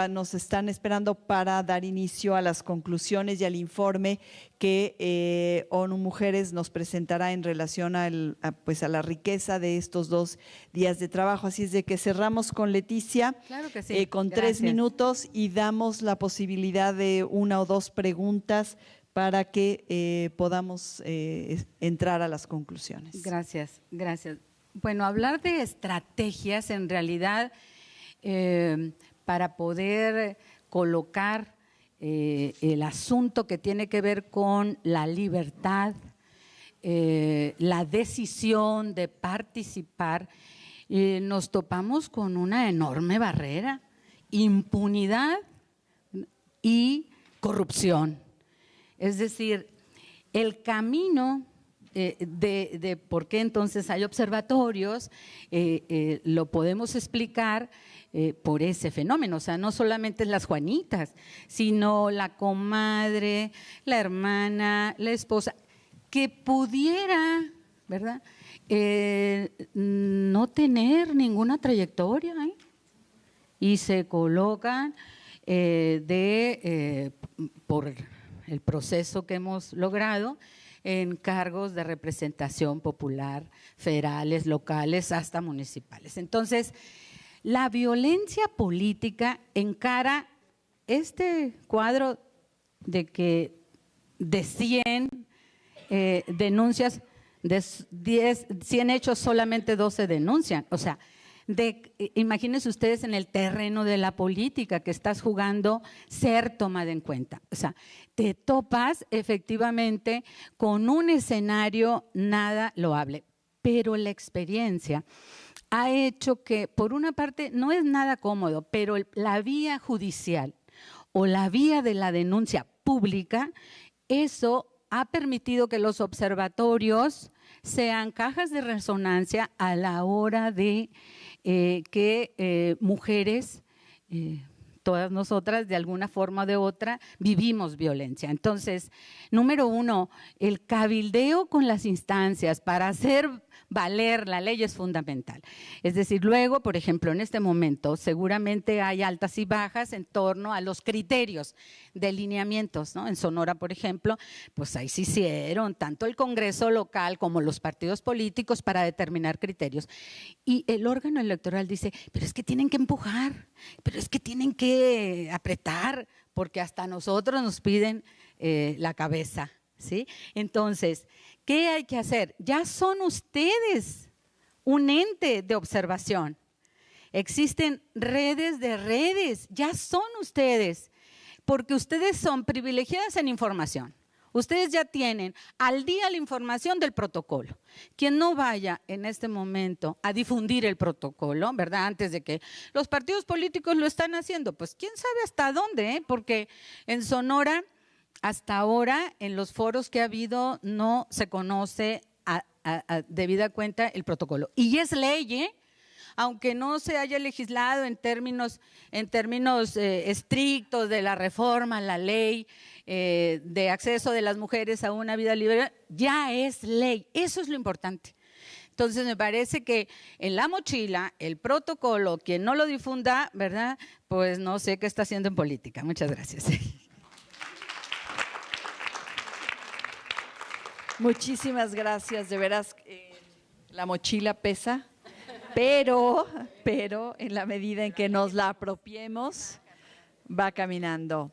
nos están esperando para dar inicio a las conclusiones y al informe que ONU Mujeres nos presentará en relación a la riqueza de estos 2 días de trabajo. Así es de que cerramos con Leticia, claro que sí. con Gracias. 3 minutos, y damos la posibilidad de 1 o 2 preguntas para que podamos entrar a las conclusiones. Gracias, gracias. Bueno, hablar de estrategias en realidad para poder colocar el asunto que tiene que ver con la libertad, la decisión de participar, nos topamos con una enorme barrera: impunidad y corrupción. Es decir, el camino de por qué entonces hay observatorios, lo podemos explicar por ese fenómeno. O sea, no solamente las Juanitas, sino la comadre, la hermana, la esposa, que pudiera, ¿verdad?, no tener ninguna trayectoria, y se colocan por el proceso que hemos logrado en cargos de representación popular, federales, locales, hasta municipales. Entonces, la violencia política encara este cuadro de que de 100 denuncias, de 100 hechos solamente 12 denuncian. O sea, imagínense ustedes en el terreno de la política que estás jugando, ser tomada en cuenta. O sea, te topas efectivamente con un escenario nada loable, pero la experiencia ha hecho que, por una parte, no es nada cómodo, pero la vía judicial o la vía de la denuncia pública, eso ha permitido que los observatorios sean cajas de resonancia a la hora de que mujeres, todas nosotras de alguna forma o de otra, vivimos violencia. Entonces, número 1, el cabildeo con las instancias para hacer valer la ley es fundamental. Es decir, luego, por ejemplo, en este momento seguramente hay altas y bajas en torno a los criterios de lineamientos, ¿no? En Sonora, por ejemplo, pues ahí se hicieron tanto el Congreso local como los partidos políticos para determinar criterios. Y el órgano electoral dice, pero es que tienen que empujar, pero es que tienen que apretar, porque hasta nosotros nos piden la cabeza, ¿sí? Entonces, ¿qué hay que hacer? Ya son ustedes un ente de observación. Existen redes de redes, ya son ustedes, porque ustedes son privilegiadas en información. Ustedes ya tienen al día la información del protocolo. Quien no vaya en este momento a difundir el protocolo, ¿verdad? Antes de que los partidos políticos lo están haciendo, pues quién sabe hasta dónde, ¿eh? Porque en Sonora, hasta ahora, en los foros que ha habido, no se conoce debida cuenta el protocolo. Y es ley, ¿eh? Aunque no se haya legislado en términos estrictos de la reforma, la ley de acceso de las mujeres a una vida libre, ya es ley. Eso es lo importante. Entonces me parece que en la mochila, el protocolo, quien no lo difunda, ¿verdad? Pues no sé qué está haciendo en política. Muchas gracias. Muchísimas gracias, de veras, la mochila pesa, pero en la medida en que nos la apropiemos, va caminando.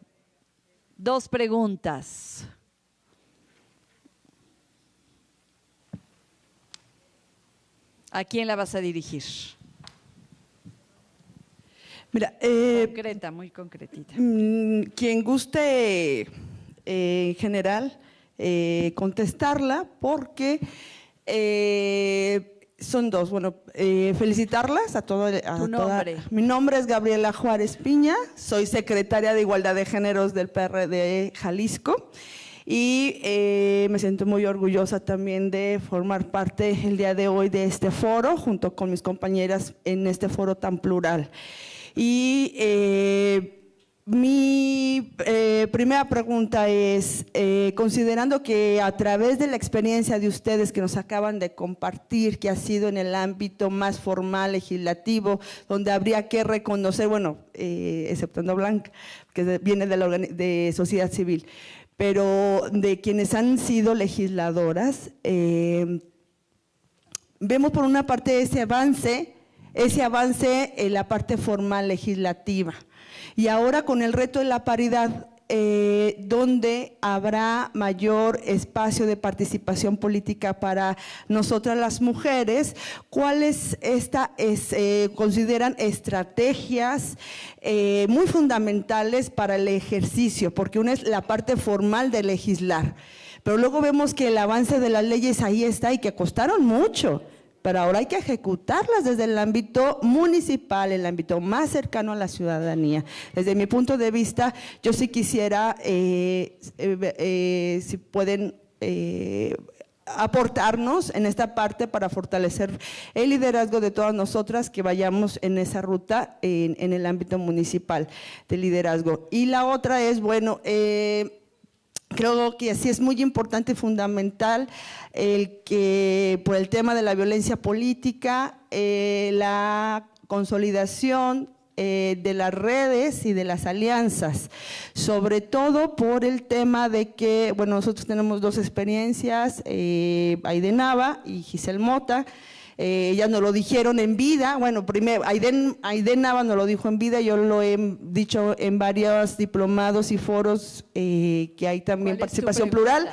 2 preguntas. ¿A quién la vas a dirigir? Mira, Concreta, muy concretita. Quien guste en general contestarla, porque son 2. Bueno, felicitarlas a todas. Tu nombre. Mi nombre es Gabriela Juárez Piña, soy secretaria de Igualdad de Géneros del PRD Jalisco. Y me siento muy orgullosa también de formar parte el día de hoy de este foro, junto con mis compañeras en este foro tan plural. Y mi primera pregunta es, considerando que a través de la experiencia de ustedes que nos acaban de compartir, que ha sido en el ámbito más formal, legislativo, donde habría que reconocer, bueno, exceptuando Blanca, que viene de sociedad civil, pero de quienes han sido legisladoras, vemos por una parte ese avance en la parte formal legislativa. Y ahora con el reto de la paridad, donde habrá mayor espacio de participación política para nosotras las mujeres, ¿cuáles consideran estrategias muy fundamentales para el ejercicio? Porque una es la parte formal de legislar, pero luego vemos que el avance de las leyes ahí está y que costaron mucho. Pero ahora hay que ejecutarlas desde el ámbito municipal, el ámbito más cercano a la ciudadanía. Desde mi punto de vista, yo sí quisiera, si pueden aportarnos en esta parte para fortalecer el liderazgo de todas nosotras que vayamos en esa ruta en el ámbito municipal de liderazgo. Y la otra es, bueno, creo que sí es muy importante y fundamental el que por el tema de la violencia política, la consolidación de las redes y de las alianzas, sobre todo por el tema de que, bueno, nosotros tenemos 2 experiencias, Aide Nava y Giselle Mota. Ellas nos lo dijeron en vida, bueno, primero Aide Nava nos lo dijo en vida, yo lo he dicho en varios diplomados y foros que hay también participación plural.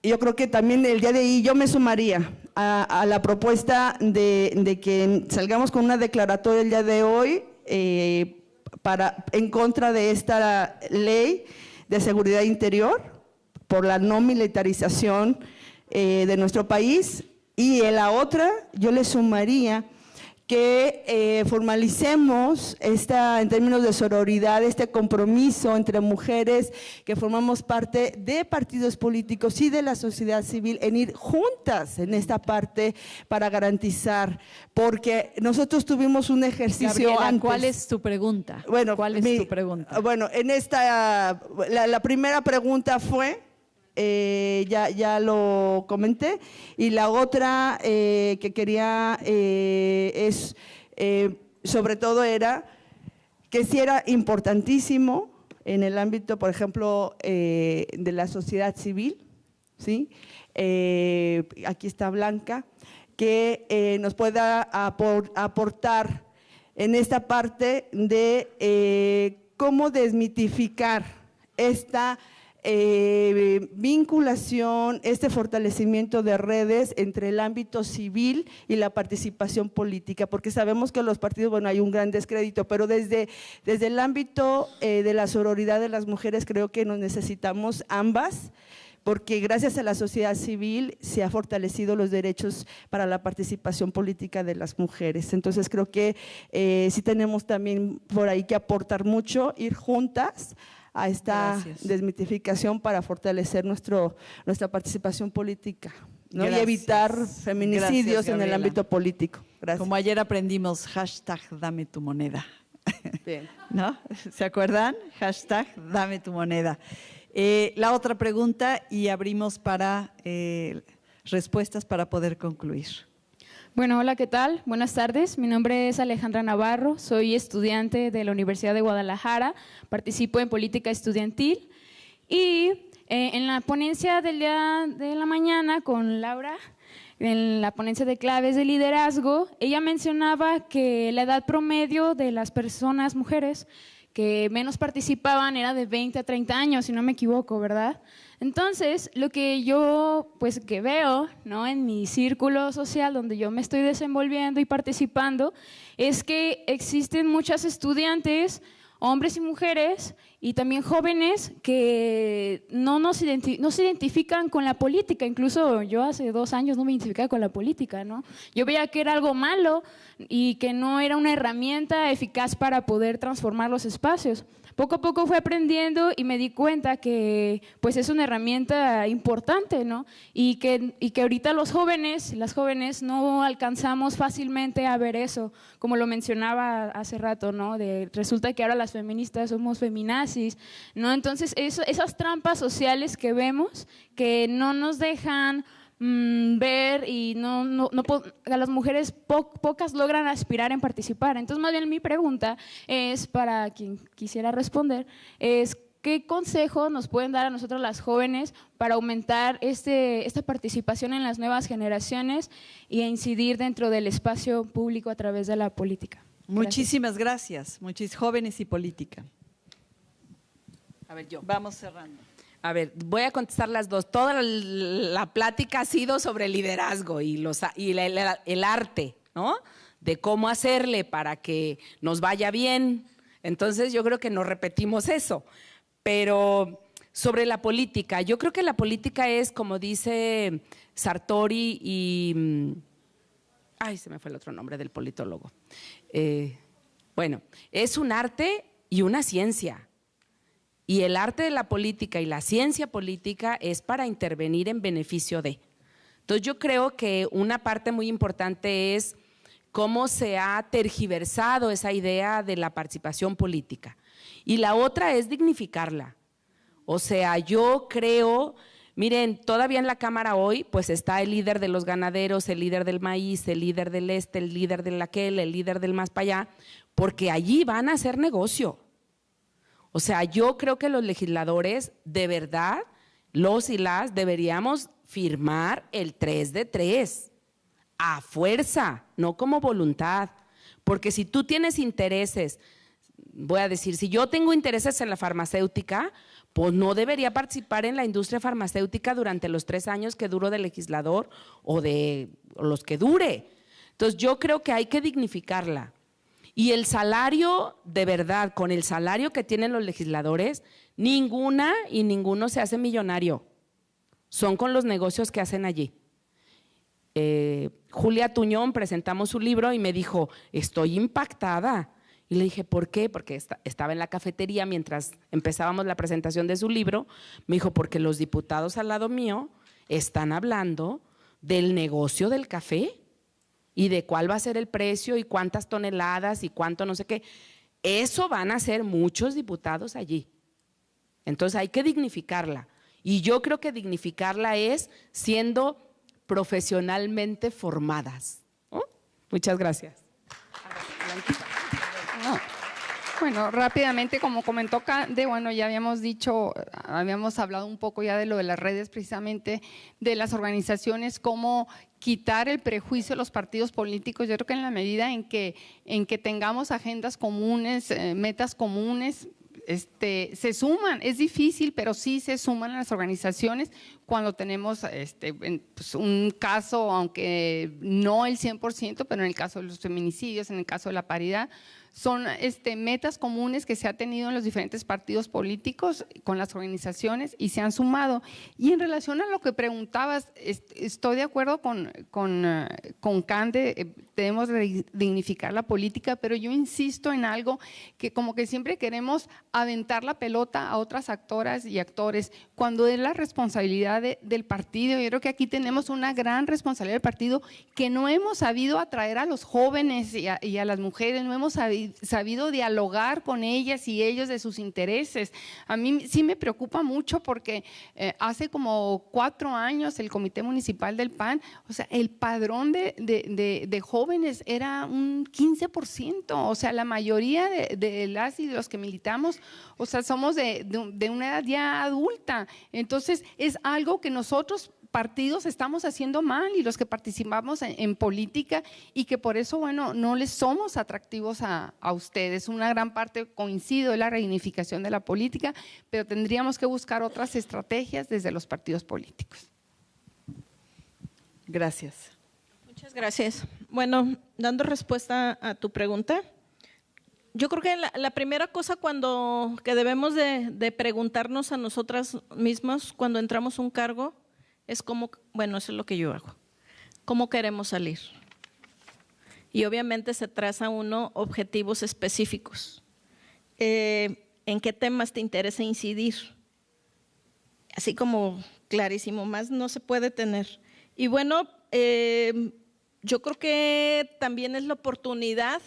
Yo creo que también el día de hoy yo me sumaría a la propuesta de que salgamos con una declaratoria el día de hoy en contra de esta ley de seguridad interior por la no militarización de nuestro país. Y en la otra, yo le sumaría que formalicemos en términos de sororidad, este compromiso entre mujeres que formamos parte de partidos políticos y de la sociedad civil en ir juntas en esta parte para garantizar, porque nosotros tuvimos un ejercicio Gabriela, antes. ¿cuál es tu pregunta? Bueno, ¿Cuál es tu pregunta? Bueno, la primera pregunta fue… ya lo comenté, y la otra que quería sobre todo era que sí era importantísimo en el ámbito, por ejemplo, de la sociedad civil, ¿sí? Aquí está Blanca, que nos pueda aportar en esta parte de cómo desmitificar esta vinculación, este fortalecimiento de redes entre el ámbito civil y la participación política, porque sabemos que los partidos, bueno, hay un gran descrédito, pero desde el ámbito de la sororidad de las mujeres creo que nos necesitamos ambas, porque gracias a la sociedad civil se han fortalecido los derechos para la participación política de las mujeres. Entonces creo que sí tenemos también por ahí que aportar mucho, ir juntas a esta desmitificación para fortalecer nuestra participación política, ¿no? Y evitar feminicidios en el ámbito político. Gracias. Como ayer aprendimos, hashtag dame tu moneda. Bien. ¿No? ¿Se acuerdan? Hashtag dame tu moneda. La otra pregunta y abrimos para respuestas para poder concluir. Bueno, hola, ¿qué tal? Buenas tardes. Mi nombre es Alejandra Navarro, soy estudiante de la Universidad de Guadalajara, participo en política estudiantil y en la ponencia del día de la mañana con Laura, en la ponencia de claves de liderazgo, ella mencionaba que la edad promedio de las personas, mujeres, que menos participaban era de 20 a 30 años, si no me equivoco, ¿verdad? Entonces, lo que yo pues que veo, ¿no?, en mi círculo social donde yo me estoy desenvolviendo y participando, es que existen muchas estudiantes, hombres y mujeres, y también jóvenes que no se identifican con la política. Incluso yo hace 2 años no me identificaba con la política, ¿no? Yo veía que era algo malo y que no era una herramienta eficaz para poder transformar los espacios. Poco a poco fui aprendiendo y me di cuenta que pues es una herramienta importante, ¿no? Y que ahorita las jóvenes no alcanzamos fácilmente a ver eso, como lo mencionaba hace rato, ¿no? Resulta que ahora las feministas somos feminazis, ¿no? Entonces esas trampas sociales que vemos que no nos dejan ver y a las mujeres pocas logran aspirar en participar. Entonces, más bien mi pregunta es para quien quisiera responder, es ¿qué consejo nos pueden dar a nosotros las jóvenes para aumentar esta participación en las nuevas generaciones y incidir dentro del espacio público a través de la política? Muchísimas gracias. Jóvenes y política. A ver, yo. Vamos cerrando. A ver, voy a contestar las dos. Toda la plática ha sido sobre el liderazgo y el arte, ¿no? De cómo hacerle para que nos vaya bien. Entonces yo creo que nos repetimos eso. Pero sobre la política, yo creo que la política es, como dice Sartori y… Ay, se me fue el otro nombre del politólogo. Bueno, es un arte y una ciencia. Y el arte de la política y la ciencia política es para intervenir en beneficio de. Entonces yo creo que una parte muy importante es cómo se ha tergiversado esa idea de la participación política. Y la otra es dignificarla. O sea, yo creo, miren, todavía en la Cámara hoy pues está el líder de los ganaderos, el líder del maíz, el líder del el líder del aquel, el líder del más para allá, porque allí van a hacer negocio. O sea, yo creo que los legisladores, de verdad, los y las deberíamos firmar el 3 de 3, a fuerza, no como voluntad. Porque si tú tienes intereses, voy a decir, si yo tengo intereses en la farmacéutica, pues no debería participar en la industria farmacéutica durante los 3 años que duro de legislador o los que dure. Entonces yo creo que hay que dignificarla. Y el salario, de verdad, con el salario que tienen los legisladores, ninguna y ninguno se hace millonario. Son con los negocios que hacen allí. Julia Tuñón, presentamos su libro y me dijo, estoy impactada. Y le dije, ¿por qué? Porque estaba en la cafetería mientras empezábamos la presentación de su libro. Me dijo, porque los diputados al lado mío están hablando del negocio del café. Y de cuál va a ser el precio y cuántas toneladas y cuánto no sé qué. Eso van a hacer muchos diputados allí. Entonces hay que dignificarla. Y yo creo que dignificarla es siendo profesionalmente formadas. ¿Oh? Muchas gracias. Bueno, rápidamente, como comentó Cande, bueno, ya habíamos hablado un poco ya de lo de las redes, precisamente de las organizaciones, cómo quitar el prejuicio de los partidos políticos. Yo creo que en la medida en que tengamos agendas comunes, metas comunes, se suman. Es difícil, pero sí se suman a las organizaciones cuando tenemos pues un caso, aunque no el 100%, pero en el caso de los feminicidios, en el caso de la paridad, son metas comunes que se ha tenido en los diferentes partidos políticos con las organizaciones y se han sumado. Y en relación a lo que preguntabas, estoy de acuerdo con Cande, debemos dignificar la política, pero yo insisto en algo que como que siempre queremos aventar la pelota a otras actoras y actores, cuando es la responsabilidad del partido. Yo creo que aquí tenemos una gran responsabilidad del partido, que no hemos sabido atraer a los jóvenes y a las mujeres, no hemos sabido dialogar con ellas y ellos de sus intereses. A mí sí me preocupa mucho porque hace como 4 años el Comité Municipal del PAN, o sea, el padrón de jóvenes era un 15%, o sea, la mayoría de las y de los que militamos, o sea, somos de una edad ya adulta. Entonces, es algo que nosotros partidos estamos haciendo mal y los que participamos en política, y que por eso, bueno, no les somos atractivos a ustedes. Una gran parte, coincido, es la reunificación de la política, pero tendríamos que buscar otras estrategias desde los partidos políticos. Gracias. Muchas gracias. Bueno, dando respuesta a tu pregunta, yo creo que la primera cosa que debemos de preguntarnos a nosotras mismas cuando entramos a un cargo es cómo, bueno, eso es lo que yo hago, cómo queremos salir. Y obviamente se traza uno objetivos específicos. ¿En qué temas te interesa incidir? Así como clarísimo, más no se puede tener. Y bueno, yo creo que también es la oportunidad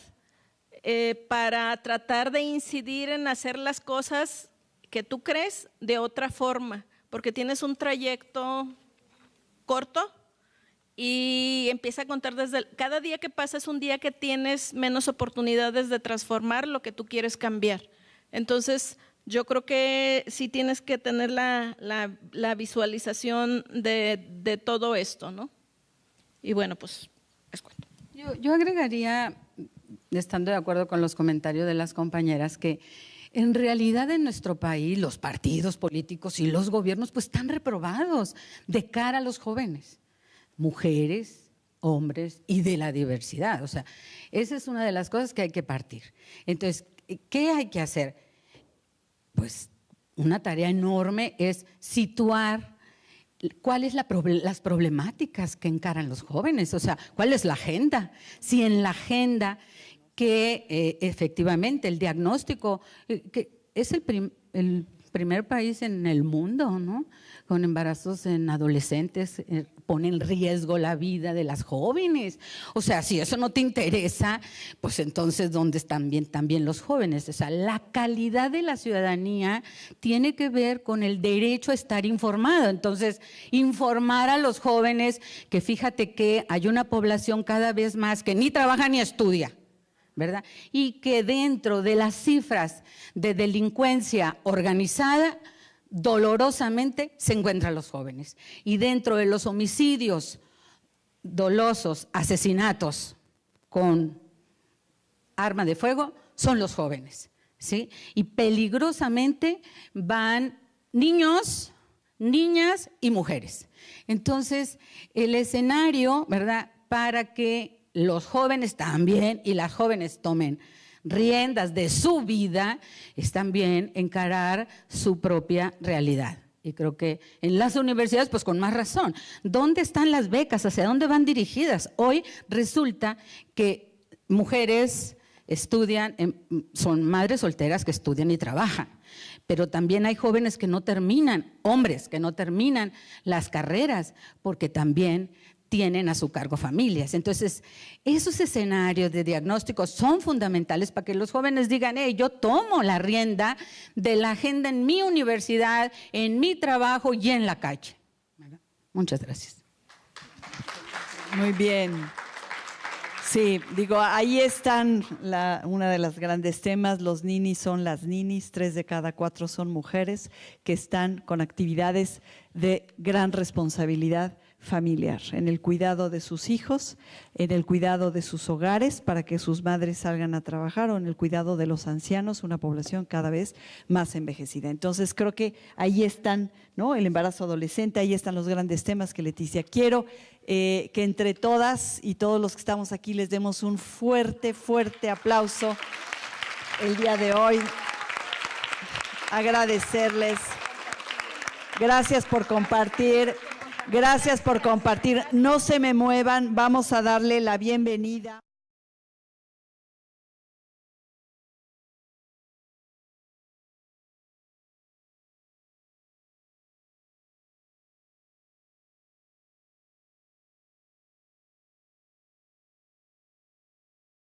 para tratar de incidir en hacer las cosas que tú crees de otra forma, porque tienes un trayecto corto y empieza a contar cada día que pasa es un día que tienes menos oportunidades de transformar lo que tú quieres cambiar. Entonces, yo creo que sí tienes que tener la visualización de todo esto, ¿no? Y bueno, pues es cuento. Yo agregaría, estando de acuerdo con los comentarios de las compañeras, que en realidad en nuestro país los partidos políticos y los gobiernos pues están reprobados de cara a los jóvenes, mujeres, hombres y de la diversidad. O sea, esa es una de las cosas que hay que partir. Entonces, ¿qué hay que hacer? Pues una tarea enorme es situar cuáles las problemáticas que encaran los jóvenes, o sea, cuál es la agenda. Si en la agenda que efectivamente el diagnóstico, que es el primer país en el mundo, ¿no?, con embarazos en adolescentes, pone en riesgo la vida de las jóvenes. O sea, si eso no te interesa, pues entonces ¿dónde están también los jóvenes? O sea, la calidad de la ciudadanía tiene que ver con el derecho a estar informado. Entonces, informar a los jóvenes que fíjate que hay una población cada vez más que ni trabaja ni estudia, ¿verdad? Y que dentro de las cifras de delincuencia organizada, dolorosamente se encuentran los jóvenes. Y dentro de los homicidios dolosos, asesinatos con arma de fuego, son los jóvenes, ¿sí? Y peligrosamente van niños, niñas y mujeres. Entonces, el escenario, ¿verdad?, para que los jóvenes también y las jóvenes tomen riendas de su vida, es también encarar su propia realidad. Y creo que en las universidades, pues con más razón, ¿dónde están las becas? ¿Hacia dónde van dirigidas? Hoy resulta que mujeres estudian, son madres solteras que estudian y trabajan, pero también hay jóvenes que no terminan, hombres que no terminan las carreras, porque también tienen a su cargo familias. Entonces, esos escenarios de diagnóstico son fundamentales para que los jóvenes digan, yo tomo la rienda de la agenda en mi universidad, en mi trabajo y en la calle. Muchas gracias. Muy bien. Sí, digo, ahí están una de las grandes temas. Los ninis son las ninis, 3 de cada 4 son mujeres que están con actividades de gran responsabilidad familiar, en el cuidado de sus hijos, en el cuidado de sus hogares para que sus madres salgan a trabajar o en el cuidado de los ancianos, una población cada vez más envejecida. Entonces creo que ahí están, ¿no?, el embarazo adolescente, ahí están los grandes temas que Leticia. Quiero que entre todas y todos los que estamos aquí les demos un fuerte, fuerte aplauso el día de hoy. Agradecerles. Gracias por compartir. Gracias por compartir. No se me muevan, vamos a darle la bienvenida.